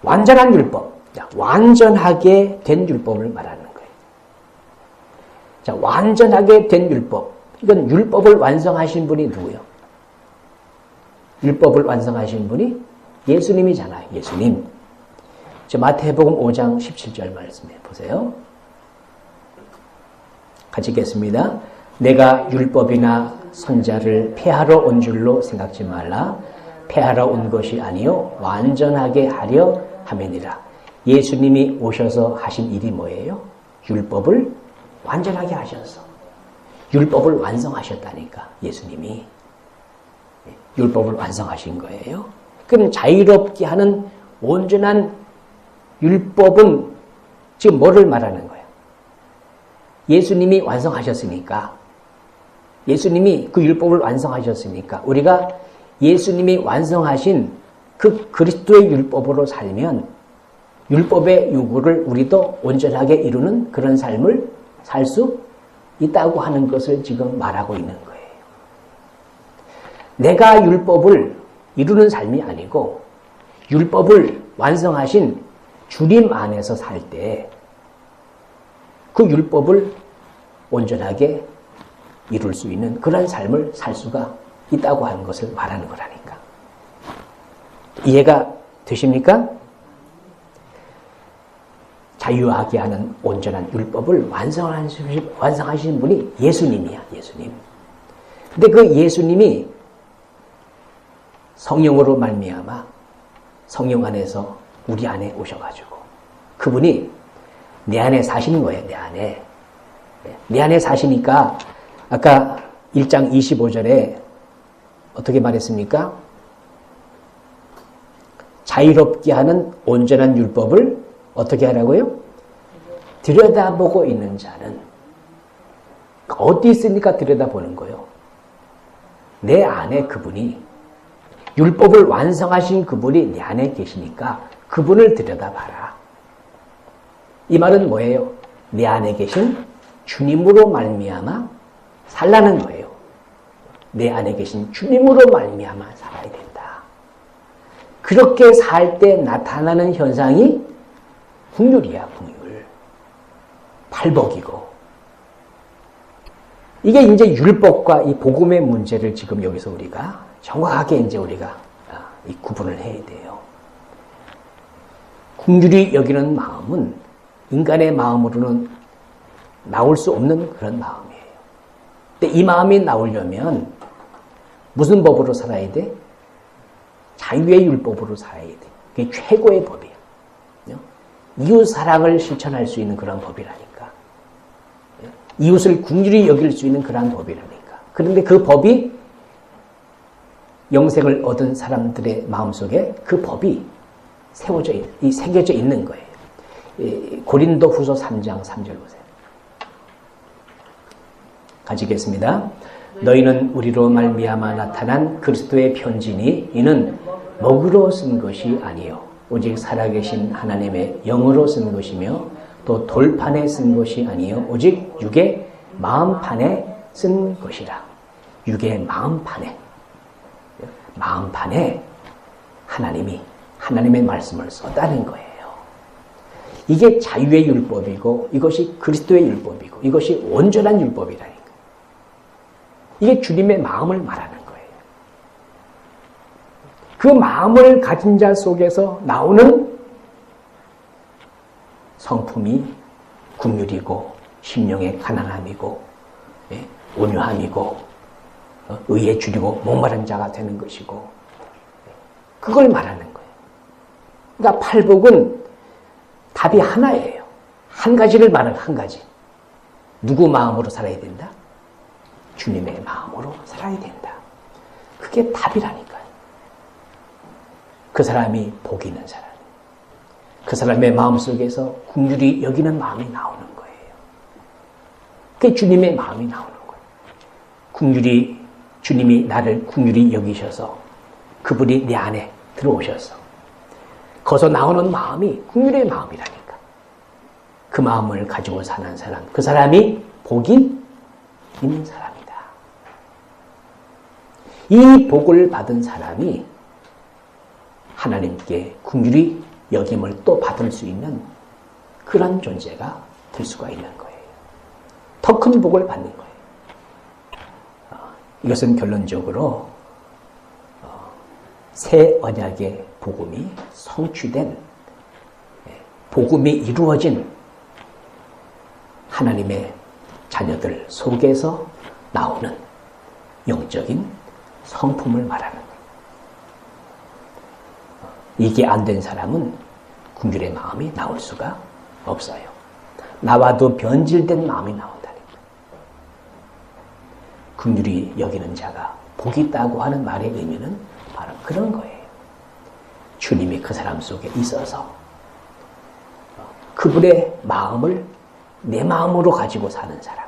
완전한 율법, 완전하게 된 율법을 말하는 거예요. 자, 완전하게 된 율법. 이건 율법을 완성하신 분이 누구예요? 율법을 완성하신 분이 예수님이잖아요. 예수님. 자, 마태복음 5장 17절 말씀해 보세요. 같이 읽겠습니다. 내가 율법이나 선자를 폐하러 온 줄로 생각지 말라. 폐하러 온 것이 아니요 완전하게 하려 함이니라. 예수님이 오셔서 하신 일이 뭐예요? 율법을 완전하게 하셔서 율법을 완성하셨다니까. 예수님이 율법을 완성하신 거예요. 그럼 자유롭게 하는 온전한 율법은 지금 뭐를 말하는 거예요? 예수님이 완성하셨으니까, 예수님이 그 율법을 완성하셨으니까 우리가 예수님이 완성하신 그 그리스도의 율법으로 살면 율법의 요구를 우리도 온전하게 이루는 그런 삶을 살 수 있다고 하는 것을 지금 말하고 있는 거예요. 내가 율법을 이루는 삶이 아니고 율법을 완성하신 주님 안에서 살 때 그 율법을 온전하게 이룰 수 있는 그런 삶을 살 수가 있다고 하는 것을 말하는 거라니까. 이해가 되십니까? 자유하게 하는 온전한 율법을 완성하신 분이 예수님이야, 예수님. 근데 그 예수님이 성령으로 말미암아 성령 안에서 우리 안에 오셔가지고 그분이 내 안에 사시는 거예요, 내 안에. 내 안에 사시니까 아까 1장 25절에 어떻게 말했습니까? 자유롭게 하는 온전한 율법을 어떻게 하라고요? 들여다보고 있는 자는 어디 있으니까 들여다보는 거예요? 내 안에 그분이 율법을 완성하신 그분이 내 안에 계시니까 그분을 들여다봐라. 이 말은 뭐예요? 내 안에 계신 주님으로 말미암아 살라는 거예요. 내 안에 계신 주님으로 말미암아 살아야 된다. 그렇게 살 때 나타나는 현상이 긍휼이야, 긍휼. 팔복이고. 이게 이제 율법과 이 복음의 문제를 지금 여기서 우리가 정확하게 이제 우리가 이 구분을 해야 돼요. 긍휼히 여기는 마음은 인간의 마음으로는 나올 수 없는 그런 마음이에요. 근데 이 마음이 나오려면 무슨 법으로 살아야 돼? 자유의 율법으로 살아야 돼. 그게 최고의 법이에요. 이웃 사랑을 실천할 수 있는 그런 법이라니까. 이웃을 긍휼히 여길 수 있는 그런 법이라니까. 그런데 그 법이 영생을 얻은 사람들의 마음속에 그 법이 새겨져 있는 거예요. 고린도 후서 3장 3절 보세요. 같이 읽겠습니다. 너희는 우리로 말미암아 나타난 그리스도의 편지니 이는 먹으로 쓴 것이 아니요 오직 살아계신 하나님의 영으로 쓴 것이며 또 돌판에 쓴 것이 아니요 오직 육의 마음판에 쓴 것이라. 육의 마음판에 하나님의 말씀을 썼다는 거예요. 이게 자유의 율법이고 이것이 그리스도의 율법이고 이것이 온전한 율법이라니까. 이게 주님의 마음을 말하는 거예요. 그 마음을 가진 자 속에서 나오는 성품이 긍휼이고 심령의 가난함이고 온유함이고 의에 줄이고 목마른 자가 되는 것이고 그걸 말하는 거예요. 그러니까 팔복은 답이 하나예요. 한 가지를 말하는 한 가지. 누구 마음으로 살아야 된다? 주님의 마음으로 살아야 된다. 그게 답이라니까요. 그 사람이 복이 있는 사람. 그 사람의 마음속에서 긍휼히 여기는 마음이 나오는 거예요. 그게 주님의 마음이 나오는 거예요. 주님이 나를 긍휼히 여기셔서 그분이 내 안에 들어오셔서 거기서 나오는 마음이 긍휼의 마음이라니까. 그 마음을 가지고 사는 사람, 그 사람이 복이 있는 사람이다. 이 복을 받은 사람이 하나님께 긍휼히 여김을 또 받을 수 있는 그런 존재가 될 수가 있는 거예요. 더 큰 복을 받는 거예요. 이것은 결론적으로 새 언약의 복음이 성취된, 복음이 이루어진 하나님의 자녀들 속에서 나오는 영적인 성품을 말하는 거예요. 이게 안 된 사람은 긍휼의 마음이 나올 수가 없어요. 나와도 변질된 마음이 나온다니까. 긍휼히 여기는 자가 복이 있다고 하는 말의 의미는 바로 그런 거예요. 주님이 그 사람 속에 있어서 그분의 마음을 내 마음으로 가지고 사는 사람,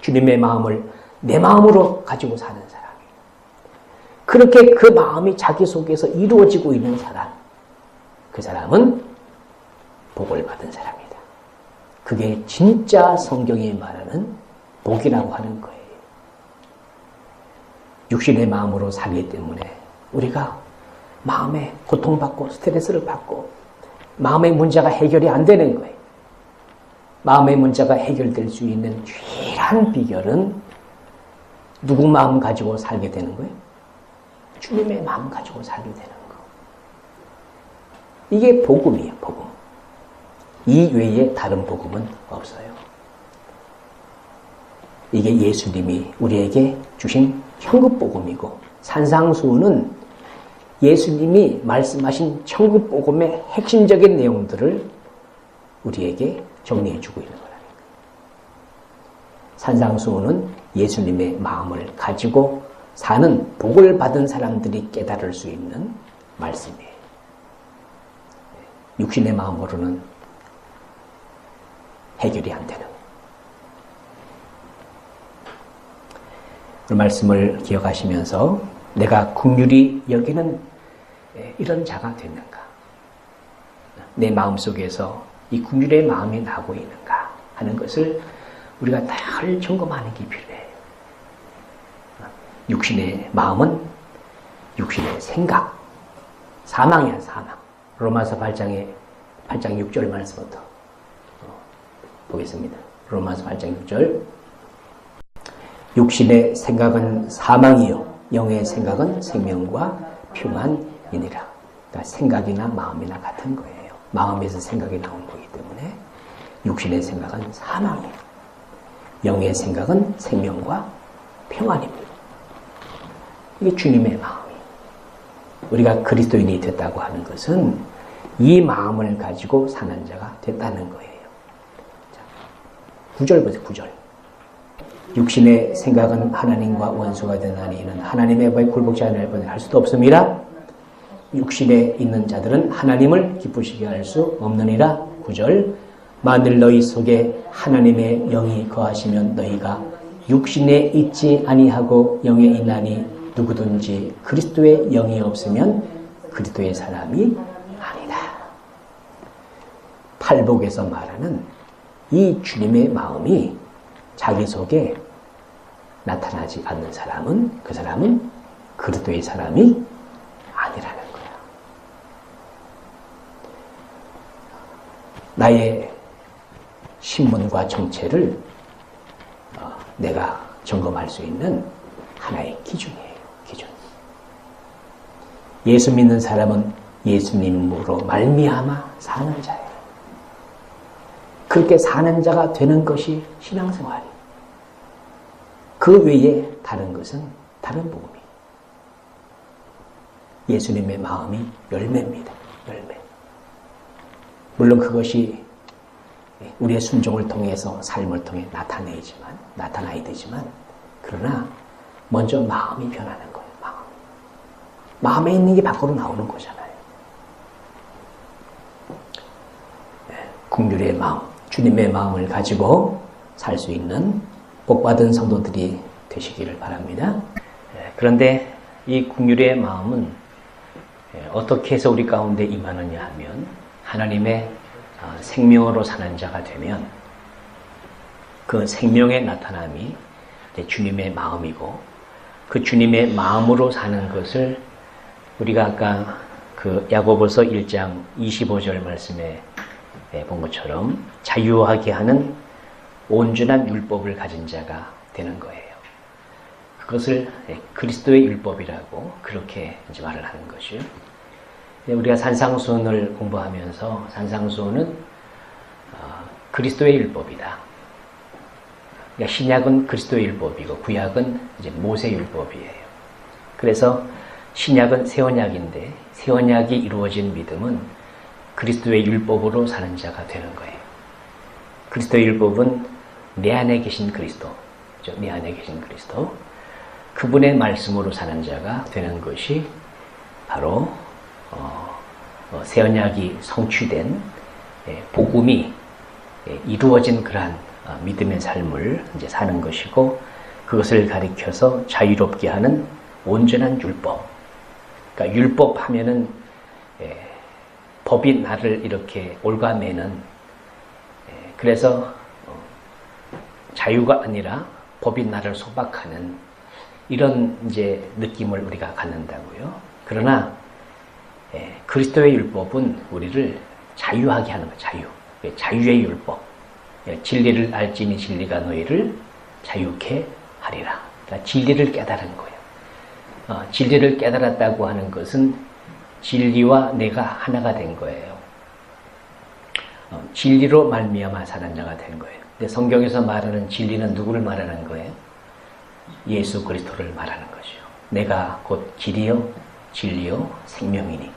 주님의 마음을 내 마음으로 가지고 사는 사람, 그렇게 그 마음이 자기 속에서 이루어지고 있는 사람, 그 사람은 복을 받은 사람이다. 그게 진짜 성경이 말하는 복이라고 하는 거예요. 육신의 마음으로 살기 때문에 우리가 마음에 고통받고 스트레스를 받고 마음의 문제가 해결이 안 되는 거예요. 마음의 문제가 해결될 수 있는 유일한 비결은 누구 마음 가지고 살게 되는 거예요? 주님의 마음 가지고 살게 되는 거. 이게 복음이에요, 복음. 이 외에 다른 복음은 없어요. 이게 예수님이 우리에게 주신 천국복음이고, 산상수훈은 예수님이 말씀하신 천국복음의 핵심적인 내용들을 우리에게 정리해주고 있는 거라니까. 산상수훈은 예수님의 마음을 가지고 사는 복을 받은 사람들이 깨달을 수 있는 말씀이에요. 육신의 마음으로는 해결이 안 되는. 그 말씀을 기억하시면서 내가 긍휼히 여기는 이런 자가 됐는가? 내 마음속에서 이 긍휼의 마음이 나고 있는가 하는 것을 우리가 늘 점검하는 게 필요해요. 육신의 마음은 육신의 생각, 사망이야, 사망. 로마서 8장 6절 말씀부터 보겠습니다. 로마서 8장 6절. 육신의 생각은 사망이요 영의 생각은 생명과 평안이니라. 그러니까 생각이나 마음이나 같은 거예요. 마음에서 생각이 나온 거기 때문에 육신의 생각은 사망이에요. 영의 생각은 생명과 평안입니다. 이게 주님의 마음이에요. 우리가 그리스도인이 됐다고 하는 것은 이 마음을 가지고 사는 자가 됐다는 거예요. 자, 9절 보세요. 9절. 육신의 생각은 하나님과 원수가 되나니 이는 하나님의 법에 굴복지 않을 뿐 할 수도 없음이라. 육신에 있는 자들은 하나님을 기쁘시게 할 수 없느니라. 9절. 만일 너희 속에 하나님의 영이 거하시면 너희가 육신에 있지 아니하고 영에 있나니 누구든지 그리스도의 영이 없으면 그리스도의 사람이 아니다. 팔복에서 말하는 이 주님의 마음이 자기 속에 나타나지 않는 사람은, 그 사람은 그리스도의 사람이 아니라는 거야. 나의 신분과 정체를 내가 점검할 수 있는 하나의 기준이에요. 기준. 예수 믿는 사람은 예수님으로 말미암아 사는 자예요. 그렇게 사는 자가 되는 것이 신앙생활이에요. 그 외에 다른 것은 다른 복음이에요. 예수님의 마음이 열매입니다. 열매. 물론 그것이 우리의 순종을 통해서 삶을 통해 나타나야 되지만 그러나 먼저 마음이 변하는 거예요. 마음에 있는 게 밖으로 나오는 거잖아요. 긍휼의 마음, 주님의 마음을 가지고 살 수 있는 복받은 성도들이 되시기를 바랍니다. 그런데 이 긍휼의 마음은 어떻게 해서 우리 가운데 임하느냐 하면 하나님의 생명으로 사는 자가 되면 그 생명의 나타남이 주님의 마음이고 그 주님의 마음으로 사는 것을 우리가 아까 그 야고보서 1장 25절 말씀에 본 것처럼 자유하게 하는 온전한 율법을 가진 자가 되는 거예요. 그것을 그리스도의 율법이라고 그렇게 이제 말을 하는 것이요. 우리가 산상수훈을 공부하면서 산상수훈은 그리스도의 율법이다. 그러니까 신약은 그리스도의 율법이고 구약은 이제 모세의 율법이에요. 그래서 신약은 새 언약인데 새 언약이 이루어진 믿음은 그리스도의 율법으로 사는 자가 되는 거예요. 그리스도의 율법은 내 안에 계신 그리스도, 내 안에 계신 그리스도, 그분의 말씀으로 사는 자가 되는 것이 바로 새 언약이 성취된 복음이 이루어진 그러한 믿음의 삶을 이제 사는 것이고 그것을 가리켜서 자유롭게 하는 온전한 율법. 그러니까 율법 하면은 법이 나를 이렇게 올가매는 그래서 자유가 아니라 법이 나를 소박하는 이런 이제 느낌을 우리가 갖는다고요. 그러나 그리스도의 율법은 우리를 자유하게 하는 거예요. 자유. 자유의 율법. 진리를 알지니 진리가 너희를 자유케 하리라. 그러니까 진리를 깨달은 거예요. 진리를 깨달았다고 하는 것은 진리와 내가 하나가 된 거예요. 진리로 말미암아 사는 자가 된 거예요. 근데 성경에서 말하는 진리는 누구를 말하는 거예요? 예수 그리스도를 말하는 것이요. 내가 곧 길이요 진리요 생명이니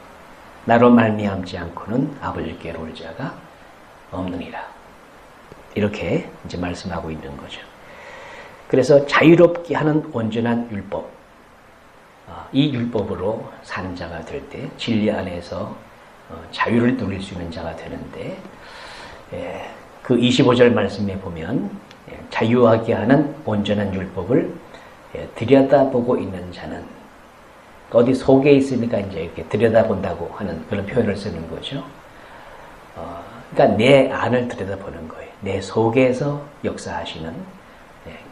나로 말미암지 않고는 아버지께로 올 자가 없느니라. 이렇게 이제 말씀하고 있는 거죠. 그래서 자유롭게 하는 온전한 율법, 이 율법으로 사는 자가 될 때 진리 안에서 자유를 누릴 수 있는 자가 되는데 그 25절 말씀에 보면 자유하게 하는 온전한 율법을 들여다보고 있는 자는 어디 속에 있으니까 이제 이렇게 들여다본다고 하는 그런 표현을 쓰는 거죠. 그러니까 내 안을 들여다보는 거예요. 내 속에서 역사하시는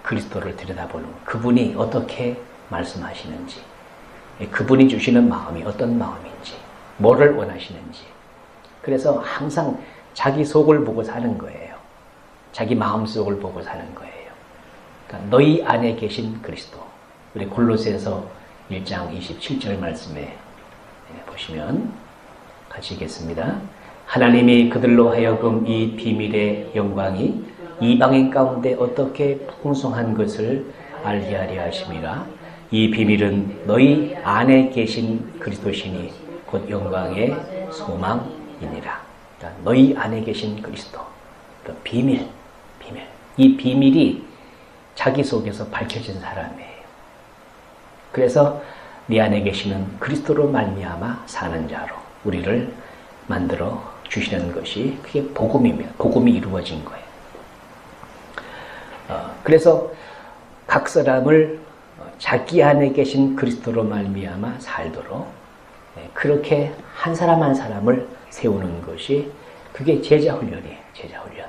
그리스도를 들여다보는 거예요. 그분이 어떻게 말씀하시는지, 그분이 주시는 마음이 어떤 마음인지, 뭐를 원하시는지. 그래서 항상 자기 속을 보고 사는 거예요. 자기 마음속을 보고 사는 거예요. 그러니까 너희 안에 계신 그리스도. 우리 골로새서 1장 27절 말씀에 보시면 같이 읽겠습니다. 하나님이 그들로 하여금 이 비밀의 영광이 이방인 가운데 어떻게 풍성한 것을 알게 하려 하심이라. 이 비밀은 너희 안에 계신 그리스도시니 곧 영광의 소망이니라. 그러니까 너희 안에 계신 그리스도. 그 비밀. 이 비밀이 자기 속에서 밝혀진 사람이에요. 그래서 네 안에 계시는 그리스도로 말미암아 사는 자로 우리를 만들어 주시는 것이 그게 복음이며 복음이 이루어진 거예요. 그래서 각 사람을 자기 안에 계신 그리스도로 말미암아 살도록 그렇게 한 사람 한 사람을 세우는 것이 그게 제자훈련이에요. 제자훈련.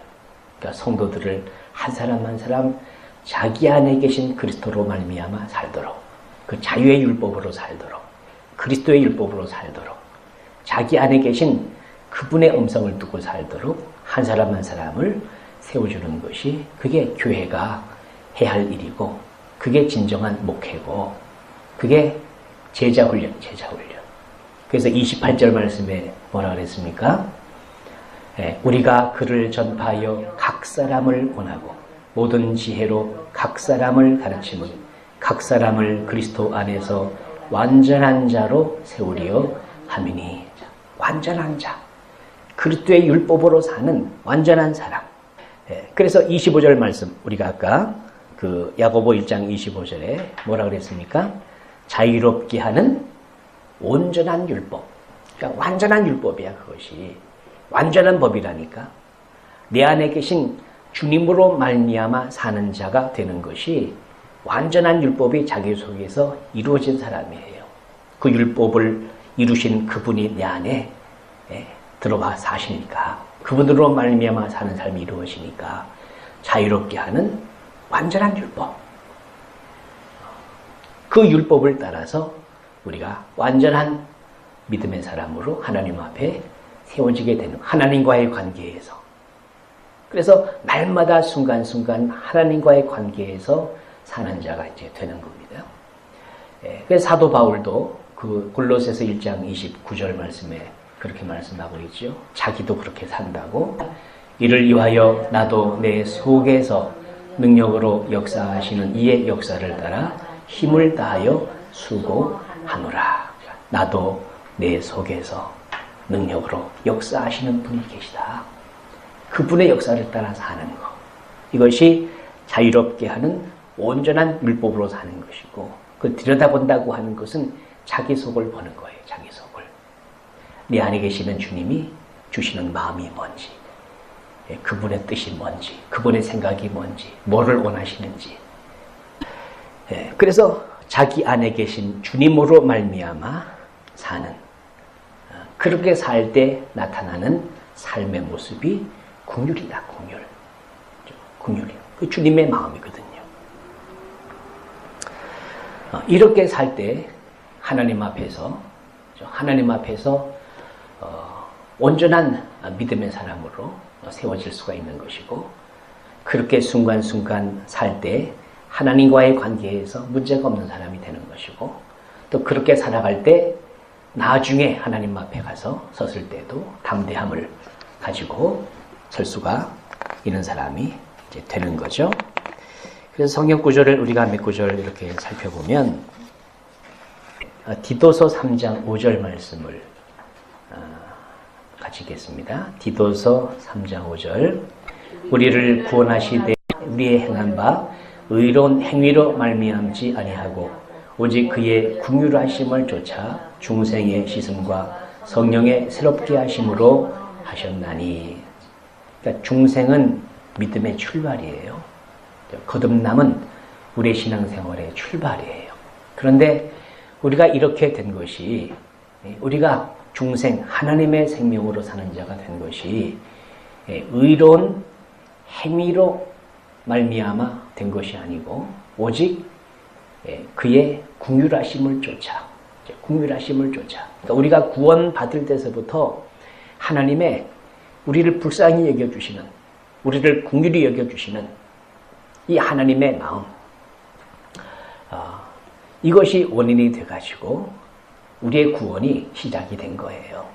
그러니까 성도들을 한 사람 한 사람 자기 안에 계신 그리스도로 말미암아 살도록 그 자유의 율법으로 살도록 그리스도의 율법으로 살도록 자기 안에 계신 그분의 음성을 듣고 살도록 한 사람 한 사람을 세워주는 것이 그게 교회가 해야 할 일이고 그게 진정한 목회고 그게 제자훈련. 그래서 28절 말씀에 뭐라 그랬습니까? 우리가 그를 전파하여 각 사람을 권하고 모든 지혜로 각 사람을 가르치는 각 사람을 그리스도 안에서 완전한 자로 세우려 함이니. 완전한 자. 그리스도의 율법으로 사는 완전한 사람. 그래서 25절 말씀 우리가 아까 그 야고보 1장 25절에 뭐라 그랬습니까? 자유롭게 하는 온전한 율법. 그러니까 완전한 율법이야 그것이. 완전한 법이라니까. 내 안에 계신 주님으로 말미암아 사는 자가 되는 것이 완전한 율법이 자기 속에서 이루어진 사람이에요. 그 율법을 이루신 그분이 내 안에 들어와 사시니까 그분으로 말미암아 사는 삶이 이루어지니까 자유롭게 하는 완전한 율법. 그 율법을 따라서 우리가 완전한 믿음의 사람으로 하나님 앞에 세워지게 되는 하나님과의 관계에서. 그래서 날마다 순간순간 하나님과의 관계에서 사는 자가 이제 되는 겁니다. 그래서 사도 바울도 그 골로새서 1장 29절 말씀에 그렇게 말씀하고 있죠. 자기도 그렇게 산다고. 이를 위하여 나도 내 속에서 능력으로 역사하시는 이의 역사를 따라 힘을 다하여 수고하노라. 나도 내 속에서 능력으로 역사하시는 분이 계시다. 그분의 역사를 따라 사는 것. 이것이 자유롭게 하는 온전한 율법으로 사는 것이고, 그 들여다본다고 하는 것은 자기 속을 보는 거예요. 자기 속을. 내 안에 계시는 주님이 주시는 마음이 뭔지, 그분의 뜻이 뭔지, 그분의 생각이 뭔지, 뭐를 원하시는지. 그래서 자기 안에 계신 주님으로 말미암아 사는, 그렇게 살 때 나타나는 삶의 모습이 긍휼이다. 긍휼이요. 그 주님의 마음이거든요. 이렇게 살 때 하나님 앞에서 온전한 믿음의 사람으로 세워질 수가 있는 것이고, 그렇게 순간순간 살 때 하나님과의 관계에서 문제가 없는 사람이 되는 것이고, 또 그렇게 살아갈 때 나중에 하나님 앞에 가서 섰을 때도 담대함을 가지고 설 수가 있는 사람이 이제 되는 거죠. 그래서 성경 구절을 우리가 몇 구절 이렇게 살펴보면, 디도서 3장 5절 말씀을 같이 읽겠습니다. 디도서 3장 5절. 우리를 구원하시되 우리의 행한 바 의로운 행위로 말미암지 아니하고 오직 그의 긍휼하심을 쫓아 중생의 씻음과 성령의 새롭게 하심으로 하셨나니. 그러니까 중생은 믿음의 출발이에요. 거듭남은 우리의 신앙생활의 출발이에요. 그런데 우리가 이렇게 된 것이, 우리가 중생, 하나님의 생명으로 사는 자가 된 것이 의로운 행위로 말미암아 된 것이 아니고 오직 그의 긍휼하심을 쫓아. 그러니까 우리가 구원받을 때서부터 하나님의 우리를 불쌍히 여겨주시는, 우리를 긍휼히 여겨주시는 이 하나님의 마음, 이것이 원인이 돼가지고 우리의 구원이 시작이 된 거예요.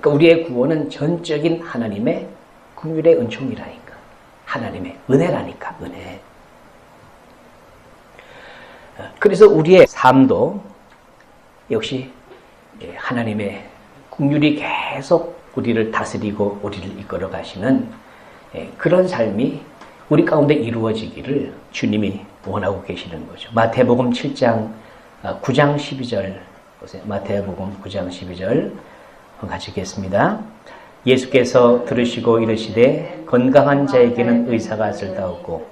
그러니까 우리의 구원은 전적인 하나님의 긍휼의 은총이라니까, 하나님의 은혜라니까, 은혜. 그래서 우리의 삶도 역시 하나님의 긍휼이 계속 우리를 다스리고 우리를 이끌어 가시는 그런 삶이 우리 가운데 이루어지기를 주님이 원하고 계시는 거죠. 마태복음 7장 9장 12절 보세요. 마태복음 9장 12절 같이 읽겠습니다. 예수께서 들으시고 이르시되 건강한 자에게는 의사가 쓸데없고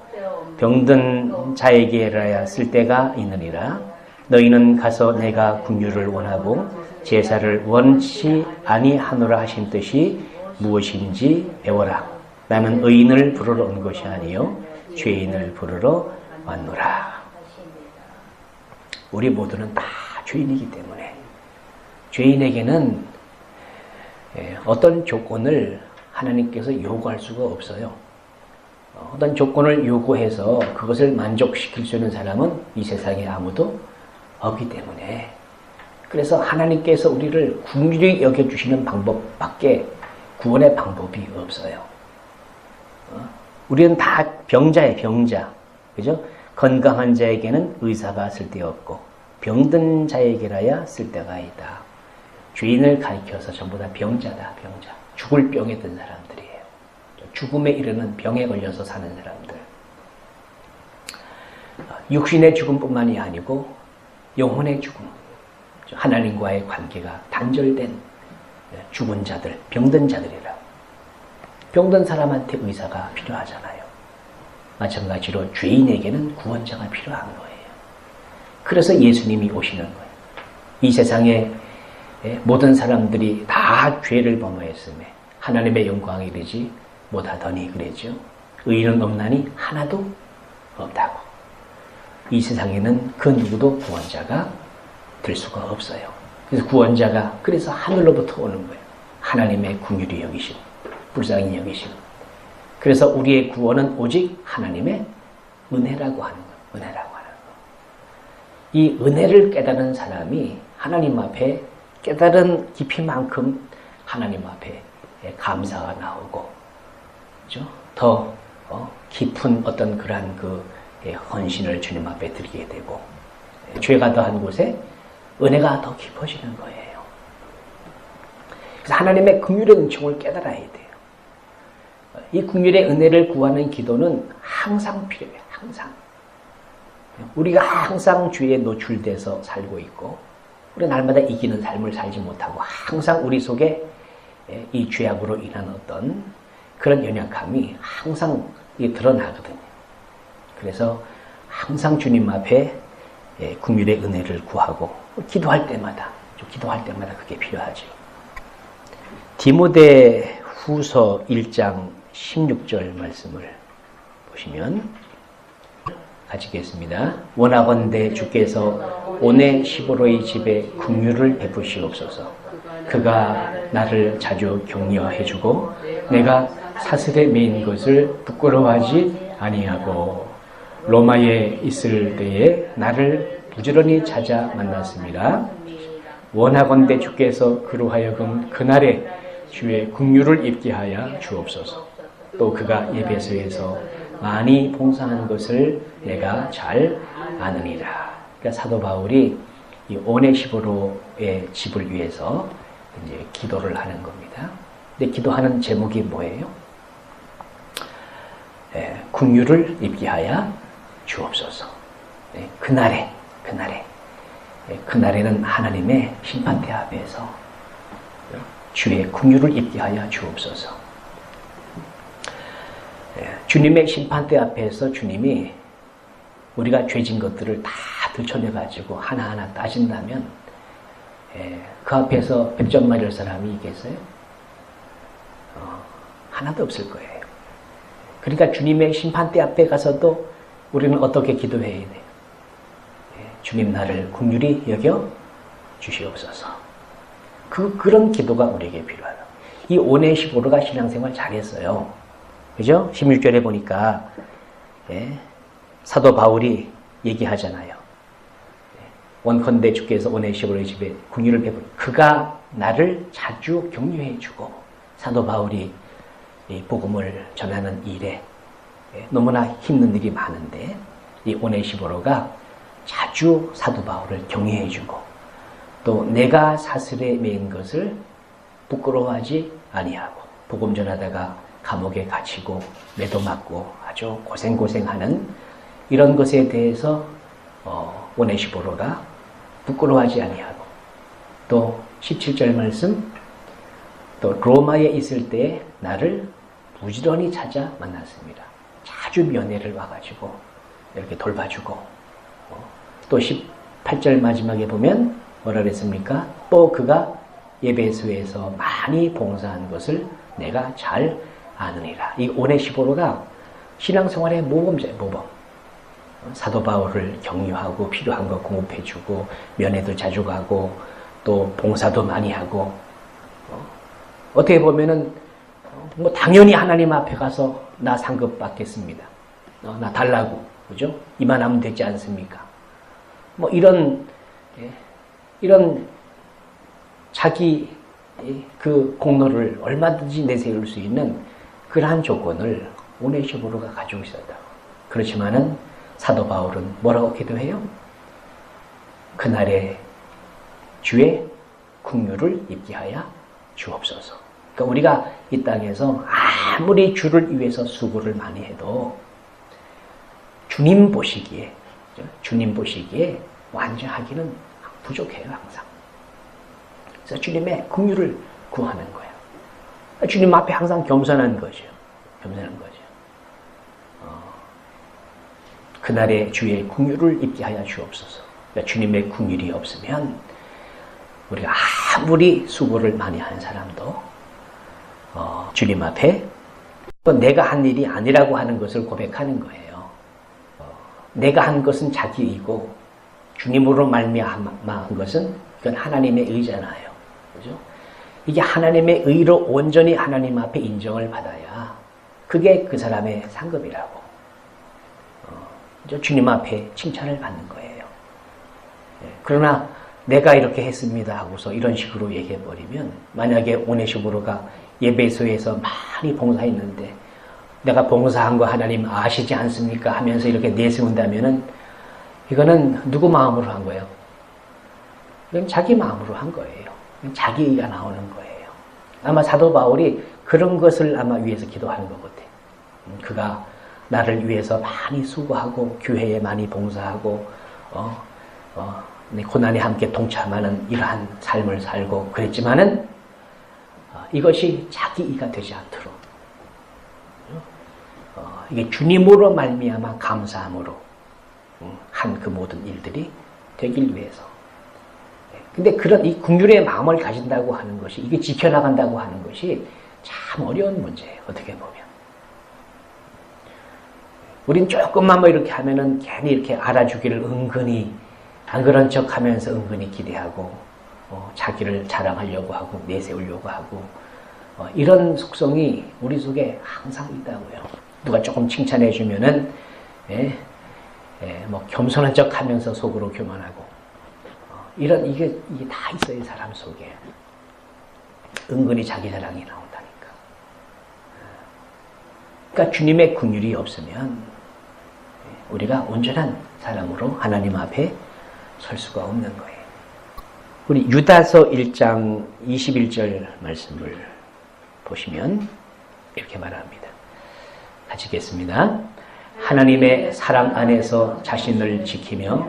병든 자에게라야 쓸데가 있느니라. 너희는 가서 내가 긍휼을 원하고 제사를 원치 아니하노라 하신 뜻이 무엇인지 배워라. 나는 의인을 부르러 온 것이 아니요 죄인을 부르러 왔노라. 우리 모두는 다 죄인이기 때문에 죄인에게는 어떤 조건을 하나님께서 요구할 수가 없어요. 어떤 조건을 요구해서 그것을 만족시킬 수 있는 사람은 이 세상에 아무도 없기 때문에, 그래서 하나님께서 우리를 긍휼히 여겨주시는 방법밖에 구원의 방법이 없어요. 우리는 다 병자예요, 병자. 그죠? 건강한 자에게는 의사가 쓸데없고 병든 자에게라야 쓸데가 있다. 죄인을 가리켜서 전부 다 병자다, 병자. 죽을 병에 든 사람들이에요. 죽음에 이르는 병에 걸려서 사는 사람들. 육신의 죽음뿐만이 아니고 영혼의 죽음. 하나님과의 관계가 단절된 죽은 자들, 병든 자들이라. 병든 사람한테 의사가 필요하잖아요. 마찬가지로 죄인에게는 구원자가 필요한 거예요. 그래서 예수님이 오시는 거예요. 이 세상에 모든 사람들이 다 죄를 범하였음에 하나님의 영광에 이르지 못하더니 그랬죠. 의인은 없나니 하나도 없다고. 이 세상에는 그 누구도 구원자가 될 수가 없어요. 그래서 구원자가 그래서 하늘로부터 오는 거예요. 하나님의 긍휼히 여기심, 불쌍히 여기심. 그래서 우리의 구원은 오직 하나님의 은혜라고 하는 거예요. 은혜라고 하는 거. 이 은혜를 깨달은 사람이 하나님 앞에 깨달은 깊이만큼 하나님 앞에 감사가 나오고, 그죠? 더 깊은 어떤 그러한 그 헌신을 주님 앞에 드리게 되고, 죄가 더한 곳에 은혜가 더 깊어지는 거예요. 그래서 하나님의 긍휼의 은총을 깨달아야 돼요. 이 긍휼의 은혜를 구하는 기도는 항상 필요해요. 항상. 우리가 항상 죄에 노출돼서 살고 있고, 우리 날마다 이기는 삶을 살지 못하고 항상 우리 속에 이 죄악으로 인한 어떤 그런 연약함이 항상 드러나거든요. 그래서 항상 주님 앞에 긍휼의 은혜를 구하고 기도할 때마다 그게 필요하죠. 디모데 후서 1장 16절 말씀을 보시면 같이 읽겠습니다. 원하건대 주께서 오네시보로의 집에 긍휼을 베푸시옵소서. 그가 나를 자주 격려해주고 내가 사슬에 매인 것을 부끄러워하지 아니하고 로마에 있을 때에 나를 부지런히 찾아 만났습니다. 원하건대 주께서 그로 하여금 그날에 주의 긍휼을 입게 하여 주옵소서. 또 그가 에베소에서 많이 봉사한 것을 내가 잘 아느니라. 그러니까 사도 바울이 이 오네시보로의 집을 위해서 이제 기도를 하는 겁니다. 근데 기도하는 제목이 뭐예요? 긍휼을 입게 하여 주옵소서. 그날에는 하나님의 심판대 앞에서 주의 긍휼을 입게 하여 주옵소서. 주님의 심판대 앞에서 주님이 우리가 죄진 것들을 다 들춰내가지고 하나하나 따진다면 그 앞에서 100점 맞을 사람이 있겠어요? 하나도 없을 거예요. 그러니까 주님의 심판대 앞에 가서도 우리는 어떻게 기도해야 돼요? 주님 나를 긍휼히 여겨 주시옵소서. 그런 기도가 우리에게 필요하다. 이 오네시보로가 신앙생활 잘했어요. 그죠? 16절에 보니까 사도 바울이 얘기하잖아요. 원컨대 주께서 오네시보로의 집에 긍휼을 베푸 그가 나를 자주 격려해 주고. 사도 바울이 이 복음을 전하는 일에 너무나 힘든 일이 많은데 이 오네시보로가 자주 사도 바울을 격려해 주고 또 내가 사슬에 매인 것을 부끄러워하지 아니하고 복음 전하다가 감옥에 갇히고 매도 맞고 아주 고생하는 이런 것에 대해서 오네시보로가 부끄러워하지 아니하고 또 17절 말씀 또 로마에 있을 때 나를 부지런히 찾아 만났습니다. 자주 면회를 와가지고 이렇게 돌봐주고 또 18절 마지막에 보면 뭐라 그랬습니까? 또 그가 에베소에서 많이 봉사한 것을 내가 잘 아느니라. 이 오네시보로가 신앙생활의 모범자예요. 모범. 사도 바울을 격려하고 필요한 거 공급해주고 면회도 자주 가고 또 봉사도 많이 하고 어떻게 보면은 뭐 당연히 하나님 앞에 가서 나 상급 받겠습니다. 나 달라고 그죠? 이만하면 되지 않습니까? 뭐 이런 자기 그 공로를 얼마든지 내세울 수 있는 그러한 조건을 오네시보로가 가지고 있었다. 그렇지만은 사도 바울은 뭐라고 기도해요? 그날에 주의 긍휼을 입게 하여 주옵소서. 그러니까 우리가 이 땅에서 아무리 주를 위해서 수고를 많이 해도 주님 보시기에 완전하기는 부족해요, 항상. 그래서 주님의 긍휼을 구하는 거예요. 주님 앞에 항상 겸손한 거죠. 그날에 주의 긍휼을 입게 하여 주옵소서. 그러니까 주님의 긍휼이 없으면 우리가 아무리 수고를 많이 한 사람도 주님 앞에 또 내가 한 일이 아니라고 하는 것을 고백하는 거예요. 내가 한 것은 자기이고 주님으로 말미암은 것은 이건 하나님의 의잖아요. 그죠? 이게 하나님의 의로 온전히 하나님 앞에 인정을 받아야 그게 그 사람의 상급이라고. 주님 앞에 칭찬을 받는 거예요. 그러나 내가 이렇게 했습니다 하고서 이런 식으로 얘기해버리면, 만약에 오네시모로가 예배소에서 많이 봉사했는데 내가 봉사한 거 하나님 아시지 않습니까 하면서 이렇게 내세운다면은 이거는 누구 마음으로 한 거예요? 이건 자기 마음으로 한 거예요. 자기가 나오는 거예요. 아마 사도 바울이 그런 것을 아마 위해서 기도하는 것 같아요. 그가 나를 위해서 많이 수고하고 교회에 많이 봉사하고 고난에 함께 동참하는 이러한 삶을 살고 그랬지만은 이것이 자기 이가 되지 않도록 이게 주님으로 말미암아 감사함으로 한 그 모든 일들이 되길 위해서. 근데 그런 이 긍휼의 마음을 가진다고 하는 것이, 이게 지켜나간다고 하는 것이 참 어려운 문제예요. 어떻게 보면. 우린 조금만 뭐 이렇게 하면은 괜히 이렇게 알아주기를 은근히 안 그런 척 하면서 은근히 기대하고, 자기를 자랑하려고 하고, 내세우려고 하고, 이런 속성이 우리 속에 항상 있다고요. 누가 조금 칭찬해주면은, 뭐 겸손한 척 하면서 속으로 교만하고, 이게 다 있어요, 사람 속에. 은근히 자기 자랑이 나온다니까. 그러니까 주님의 긍휼이 없으면 우리가 온전한 사람으로 하나님 앞에 설 수가 없는 거예요. 우리 유다서 1장 21절 말씀을 보시면 이렇게 말합니다. 같이 읽겠습니다. 하나님의 사랑 안에서 자신을 지키며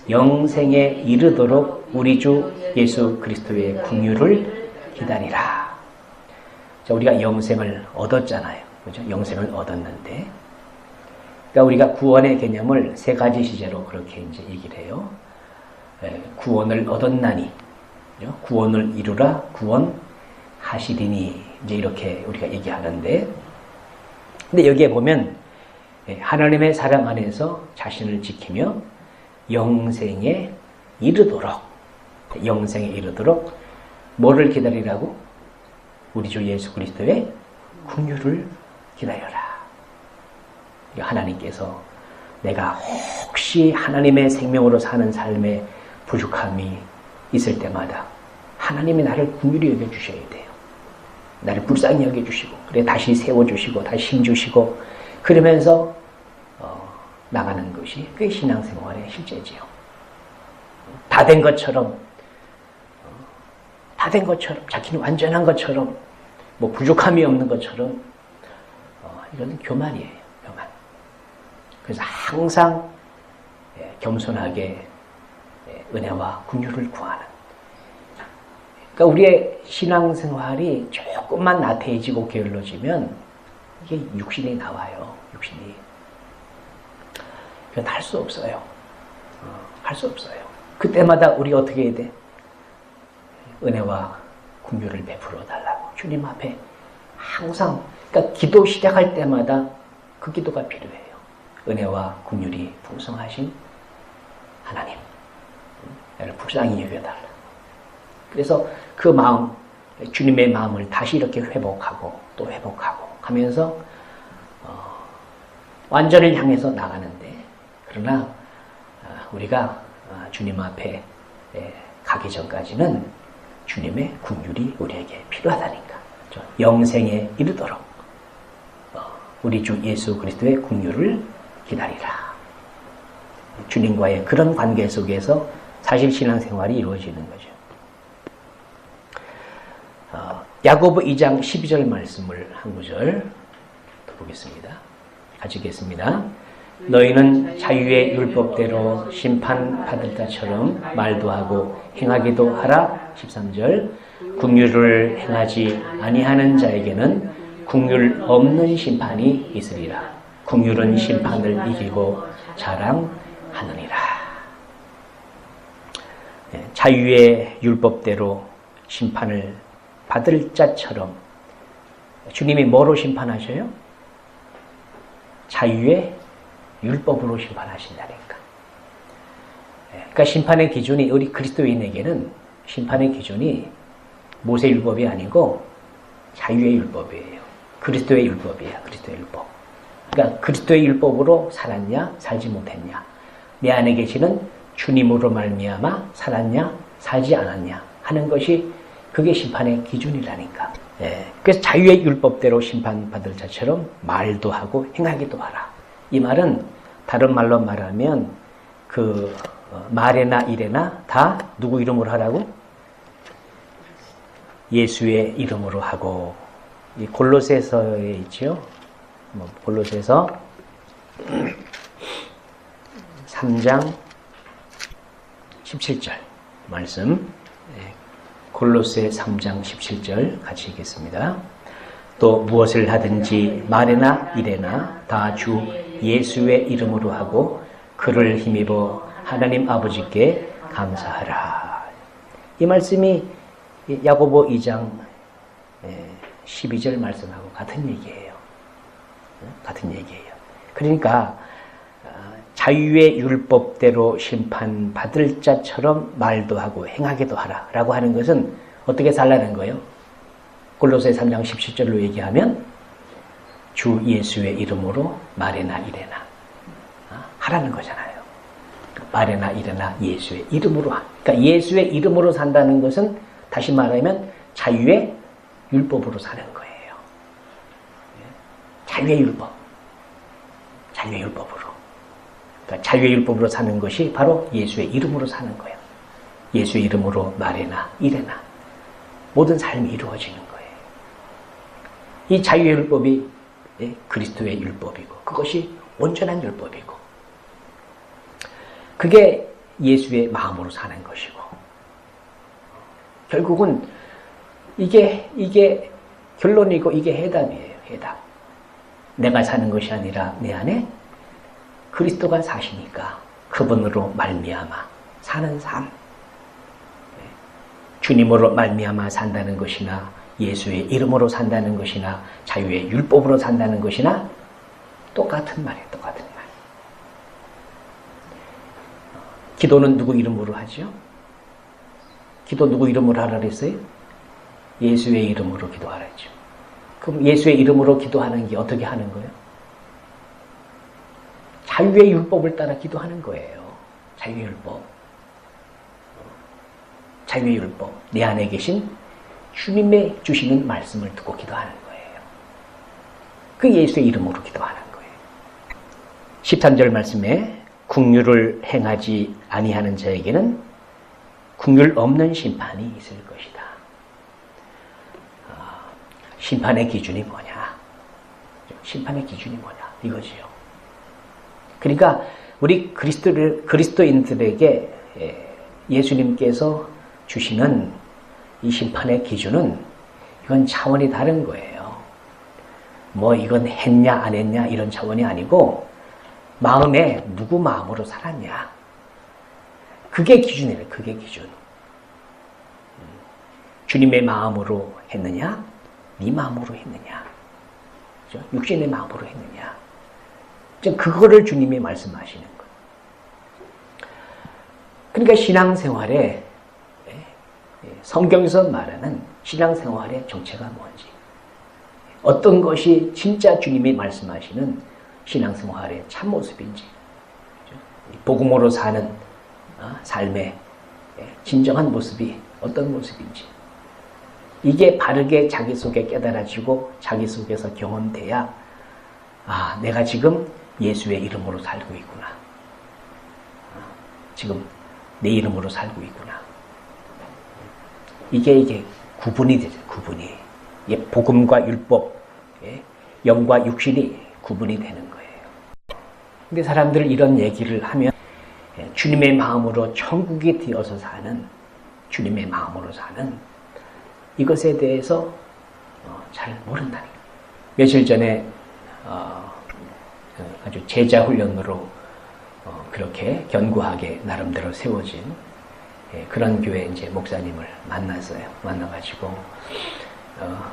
영생에 이르도록 우리 주 예수 그리스도의 긍휼을 기다리라. 자, 우리가 영생을 얻었잖아요. 그죠? 영생을 얻었는데, 그러니까 우리가 구원의 개념을 세 가지 시제로 그렇게 이제 얘기를 해요. 구원을 얻었나니, 그죠? 구원을 이루라, 구원하시리니, 이제 이렇게 우리가 얘기하는데, 근데 여기에 보면 하나님의 사랑 안에서 자신을 지키며 영생에 이르도록, 영생에 이르도록 뭐를 기다리라고? 우리 주 예수 그리스도의 긍휼을 기다려라. 하나님께서 내가 혹시 하나님의 생명으로 사는 삶에 부족함이 있을 때마다 하나님이 나를 긍휼히 여겨주셔야 돼요. 나를 불쌍히 여겨주시고, 그래 다시 세워주시고, 다시 힘주시고, 그러면서 나가는 것이 그게 신앙생활의 실제지요. 다 된 것처럼, 자기는 완전한 것처럼, 뭐 부족함이 없는 것처럼, 이건 교만이에요. 교만. 그래서 항상 겸손하게 은혜와 긍휼을 구하는. 그러니까 우리의 신앙생활이 조금만 나태해지고 게을러지면 이게 육신이 나와요. 육신이. 그건 할 수 없어요. 할 수 없어요. 그때마다 우리 어떻게 해야 돼? 은혜와 긍휼을 베풀어 달라고 주님 앞에 항상, 그러니까 기도 시작할 때마다 그 기도가 필요해요. 은혜와 긍휼이 풍성하신 하나님, 나를 불쌍히 여겨달라. 그래서 그 마음, 주님의 마음을 다시 이렇게 회복하고 또 회복하고 하면서 완전을 향해서 나가는데, 그러나 우리가 주님 앞에 가기 전까지는 주님의 긍휼이 우리에게 필요하다니까. 영생에 이르도록 우리 주 예수 그리스도의 긍휼을 기다리라. 주님과의 그런 관계 속에서 사실 신앙생활이 이루어지는 거죠. 야고보 2장 12절 말씀을 한 구절 더 보겠습니다. 같이 읽겠습니다. 너희는 자유의 율법대로 심판받을 자처럼 말도 하고 행하기도 하라. 13절. 긍휼을 행하지 아니하는 자에게는 긍휼 없는 심판이 있으리라. 긍휼은 심판을 이기고 자랑하느니라. 자유의 율법대로 심판을 받을 자처럼 주님이 뭐로 심판하셔요? 자유의 율법으로 심판하신다니까. 그러니까 심판의 기준이 우리 그리스도인에게는 심판의 기준이 모세 율법이 아니고 자유의 율법이에요. 그리스도의 율법이에요. 그리스도의 율법. 그러니까 그리스도의 율법으로 살았냐, 살지 못했냐. 내 안에 계시는 주님으로 말미암아 살았냐, 살지 않았냐 하는 것이 그게 심판의 기준이라니까. 그래서 자유의 율법대로 심판받을 자처럼 말도 하고 행하기도 하라. 이 말은 다른 말로 말하면 그 말에나 일에나 다 누구 이름으로 하라고? 예수의 이름으로 하고. 이 골로새서에 있죠. 골로새서 3장 17절 말씀. 골로새 3장 17절 같이 읽겠습니다. 또 무엇을 하든지 말에나 일에나 다 주 예수의 이름으로 하고 그를 힘입어 하나님 아버지께 감사하라. 이 말씀이 야고보 2장 12절 말씀하고 같은 얘기예요. 같은 얘기예요. 그러니까 자유의 율법대로 심판받을 자처럼 말도 하고 행하기도 하라 라고 하는 것은 어떻게 살라는 거예요? 골로새 3장 17절로 얘기하면 주 예수의 이름으로 말에나 이래나 하라는 거잖아요. 말에나 이래나 예수의 이름으로. 그러니까 예수의 이름으로 산다는 것은 다시 말하면 자유의 율법으로 사는 거예요. 자유의 율법. 자유의 율법으로. 그러니까 자유의 율법으로 사는 것이 바로 예수의 이름으로 사는 거예요. 예수의 이름으로 말에나 이래나 모든 삶이 이루어지는 거예요. 이 자유의 율법이 그리스도의 율법이고 그것이 온전한 율법이고 그게 예수의 마음으로 사는 것이고 결국은 이게 결론이고 이게 해답이에요. 해답. 내가 사는 것이 아니라 내 안에 그리스도가 사시니까 그분으로 말미암아 사는 삶. 주님으로 말미암아 산다는 것이나 예수의 이름으로 산다는 것이나 자유의 율법으로 산다는 것이나 똑같은 말이에요. 똑같은 말. 기도는 누구 이름으로 하죠? 기도 누구 이름으로 하라 그랬어요? 예수의 이름으로 기도하라죠. 그럼 예수의 이름으로 기도하는 게 어떻게 하는 거예요? 자유의 율법을 따라 기도하는 거예요. 자유의 율법. 자유의 율법. 내 안에 계신 주님의 주시는 말씀을 듣고 기도하는 거예요. 그 예수의 이름으로 기도하는 거예요. 13절 말씀에 긍휼을 행하지 아니하는 자에게는 긍휼 없는 심판이 있을 것이다. 심판의 기준이 뭐냐? 심판의 기준이 뭐냐? 이거지요. 그러니까 우리 그리스도인들에게 예수님께서 주시는 이 심판의 기준은 이건 차원이 다른 거예요. 뭐 이건 했냐 안 했냐 이런 차원이 아니고 마음에 누구 마음으로 살았냐. 그게 기준이에요. 그게 기준. 주님의 마음으로 했느냐? 네 마음으로 했느냐? 그렇죠? 육신의 마음으로 했느냐? 그거를 주님이 말씀하시는 거예요. 그러니까 신앙생활에 성경에서 말하는 신앙생활의 정체가 뭔지, 어떤 것이 진짜 주님이 말씀하시는 신앙생활의 참모습인지, 복음으로 사는 삶의 진정한 모습이 어떤 모습인지, 이게 바르게 자기 속에 깨달아지고 자기 속에서 경험돼야 내가 지금 예수의 이름으로 살고 있구나. 지금 내 이름으로 살고 있구나. 이게 구분이 되죠. 구분이. 복음과 율법, 영과 육신이 구분이 되는 거예요. 근데 사람들 이런 얘기를 하면 주님의 마음으로 천국이 되어서 사는, 주님의 마음으로 사는 이것에 대해서 잘 모른다니까. 며칠 전에 아주 제자 훈련으로 그렇게 견고하게 나름대로 세워진 그런 교회 이제 목사님을 만났어요. 만나가지고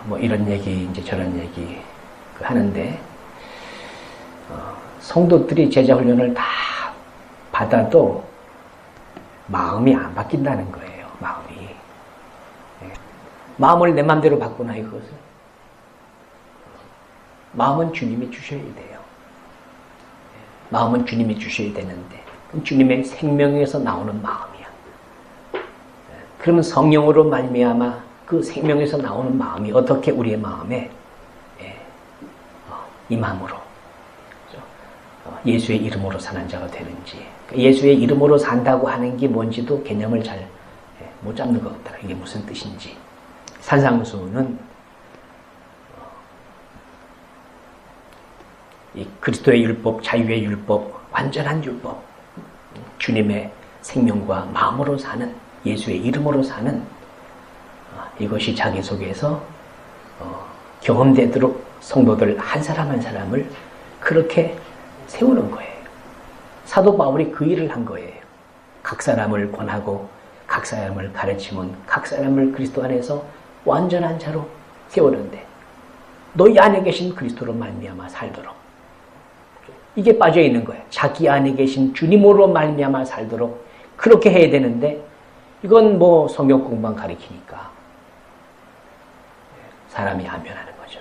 뭐 이런 얘기, 이제 저런 얘기 하는데, 성도들이 제자훈련을 다 받아도 마음이 안 바뀐다는 거예요, 마음이. 마음을 내 마음대로 바꾸나, 이것을? 마음은 주님이 주셔야 돼요. 마음은 주님이 주셔야 되는데, 주님의 생명에서 나오는 마음이야. 그러면 성령으로 말미암아 그 생명에서 나오는 마음이 어떻게 우리의 마음에 임함으로 예수의 이름으로 사는 자가 되는지, 예수의 이름으로 산다고 하는 게 뭔지도 개념을 잘 못 잡는 것 같더라. 이게 무슨 뜻인지. 산상수는 이 그리스도의 율법, 자유의 율법, 완전한 율법, 주님의 생명과 마음으로 사는, 예수의 이름으로 사는, 이것이 자기 속에서 경험되도록 성도들 한 사람 한 사람을 그렇게 세우는 거예요. 사도 바울이 그 일을 한 거예요. 각 사람을 권하고 각 사람을 가르치면 각 사람을 그리스도 안에서 완전한 자로 세우는데, 너희 안에 계신 그리스도로 말미암아 살도록, 이게 빠져 있는 거예요. 자기 안에 계신 주님으로 말미암아 살도록 그렇게 해야 되는데, 이건 뭐 성경 공부만 가리키니까 사람이 하면 하는 거죠.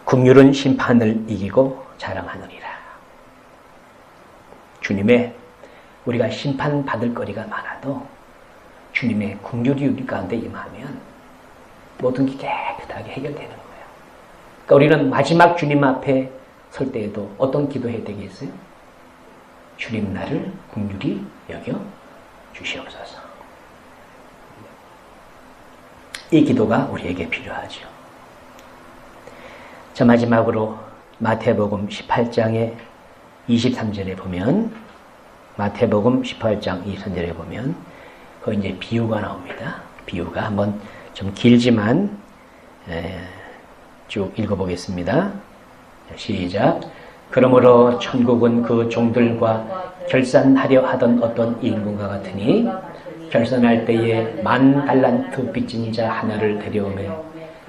긍휼은 심판을 이기고 자랑하느니라. 주님의, 우리가 심판받을 거리가 많아도 주님의 긍휼이 우리 가운데 임하면 모든 게 깨끗하게 해결되는 거예요. 그러니까 우리는 마지막 주님 앞에 설 때에도 어떤 기도해야 되겠어요? 주님 나를 긍휼히 여겨 주시옵소서. 이 기도가 우리에게 필요하죠. 자, 마지막으로 마태복음 18장의 23절에 보면, 마태복음 18장 23절에 보면 거기 이제 비유가 나옵니다. 비유가 한번 좀 길지만 쭉 읽어보겠습니다. 시작. 그러므로 천국은 그 종들과 결산하려 하던 어떤 인군과 같으니, 결산할 때에 10,000달란트 빚진 자 하나를 데려오매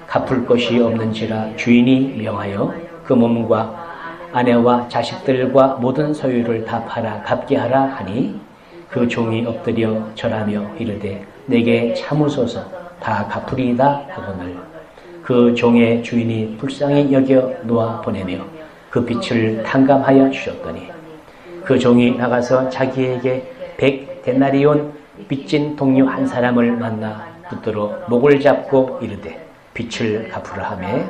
갚을 것이 없는지라 주인이 명하여 그 몸과 아내와 자식들과 모든 소유를 다 팔아 갚게 하라 하니, 그 종이 엎드려 절하며 이르되 내게 참으소서 다 갚으리이다 하거늘, 그 종의 주인이 불쌍히 여겨 놓아 보내며 그 빚을 탕감하여 주셨더니, 그 종이 나가서 자기에게 100데나리온 빚진 동료 한 사람을 만나 붙들어 목을 잡고 이르되 빚을 갚으라 하매,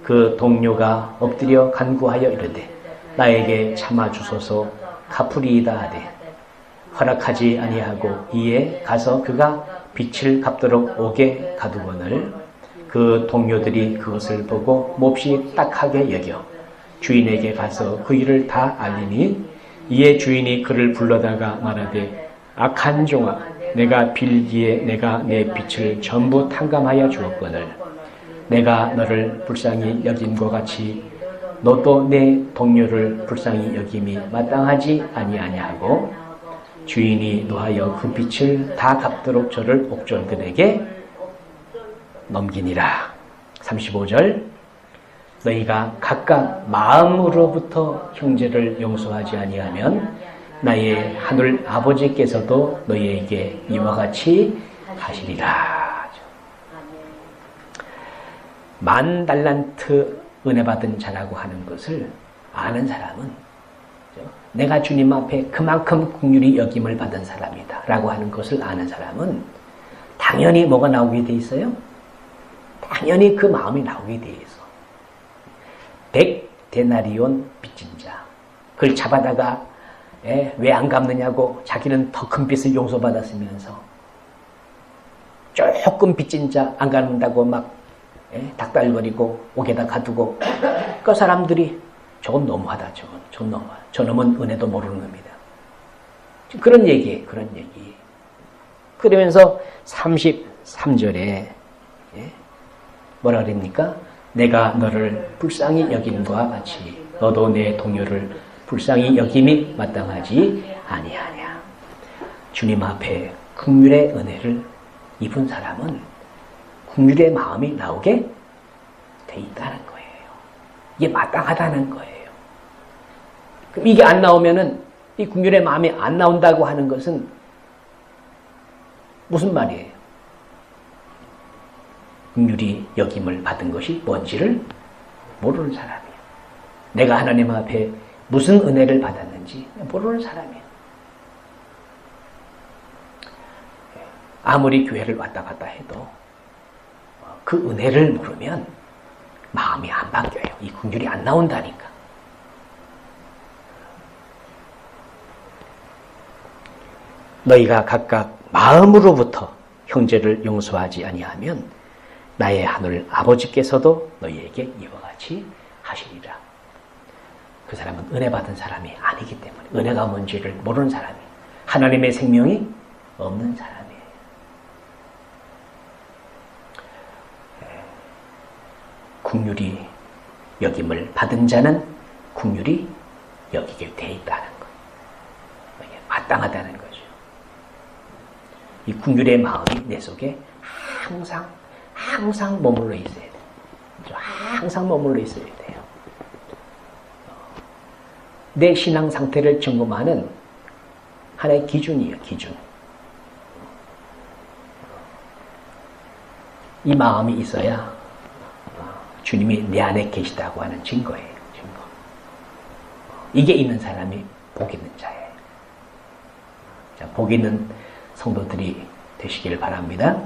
그 동료가 엎드려 간구하여 이르되 나에게 참아 주소서 갚으리이다 하되 허락하지 아니하고, 이에 가서 그가 빚을 갚도록 오게 가두거늘, 그 동료들이 그것을 보고 몹시 딱하게 여겨 주인에게 가서 그 일을 다 알리니, 이에 주인이 그를 불러다가 말하되 악한 종아, 내가 빌기에 내가 내 빚을 전부 탕감하여 주었거늘 내가 너를 불쌍히 여김과 같이 너도 내 동료를 불쌍히 여김이 마땅하지 아니하냐고, 주인이 노하여 그 빚을 다 갚도록 저를 옥졸들에게 넘기니라. 35절. 너희가 각각 마음으로부터 형제를 용서하지 아니하면 나의 하늘 아버지께서도 너희에게 이와 같이 하시리라. 10,000달란트 은혜 받은 자라고 하는 것을 아는 사람은, 내가 주님 앞에 그만큼 긍휼히 여김을 받은 사람이다 라고 하는 것을 아는 사람은 당연히 뭐가 나오게 돼 있어요? 당연히 그 마음이 나오게 돼 있어. 100데나리온 빚진 자, 그걸 잡아다가 왜 안 갚느냐고 자기는 더 큰 빚을 용서받았으면서 조금 빚진 자 안 갚는다고 막 닥달거리고 옥에다 가두고, 그 사람들이 저건 너무하다, 저건 너무하다, 저놈은 은혜도 모르는 겁니다. 그런 얘기예요, 그런 얘기. 그러면서 33절에 뭐라 그럽니까? 내가 너를 불쌍히 여김과 같이 너도 내 동료를 불쌍히 여김이 마땅하지 아니하냐. 주님 앞에 긍휼의 은혜를 입은 사람은 긍휼의 마음이 나오게 돼 있다는 거예요. 이게 마땅하다는 거예요. 그럼 이게 안 나오면은 이 긍휼의 마음이 안 나온다고 하는 것은 무슨 말이에요? 긍휼히 여김을 받은 것이 뭔지를 모르는 사람이에요. 내가 하나님 앞에 무슨 은혜를 받았는지 모르는 사람이에요. 아무리 교회를 왔다 갔다 해도 그 은혜를 모르면 마음이 안 바뀌어요. 이 긍휼이 안 나온다니까. 너희가 각각 마음으로부터 형제를 용서하지 아니하면 나의 하늘 아버지께서도 너희에게 이와 같이 하시리라. 그 사람은 은혜 받은 사람이 아니기 때문에, 은혜가 뭔지를 모르는 사람이에요. 하나님의 생명이 없는 사람이에요. 긍휼히 여김을 받은 자는 긍휼히 여기게 돼 있다는 거예요. 마땅하다는 거죠. 이 긍휼의 마음이 내 속에 항상 머물러 있어야 돼요. 항상 머물러 있어야 돼요. 내 신앙 상태를 점검하는 하나의 기준이에요. 기준. 이 마음이 있어야 주님이 내 안에 계시다고 하는 증거예요. 증거. 이게 있는 사람이 복 있는 자예요. 자, 복 있는 성도들이 되시기를 바랍니다.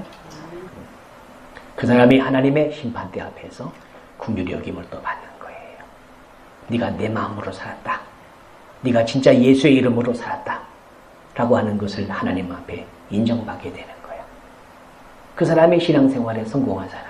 그 사람이 하나님의 심판대 앞에서 긍휼히 여김을 또 받는 거예요. 네가 내 마음으로 살았다. 네가 진짜 예수의 이름으로 살았다. 라고 하는 것을 하나님 앞에 인정받게 되는 거예요. 그 사람이 신앙생활에 성공한 사람.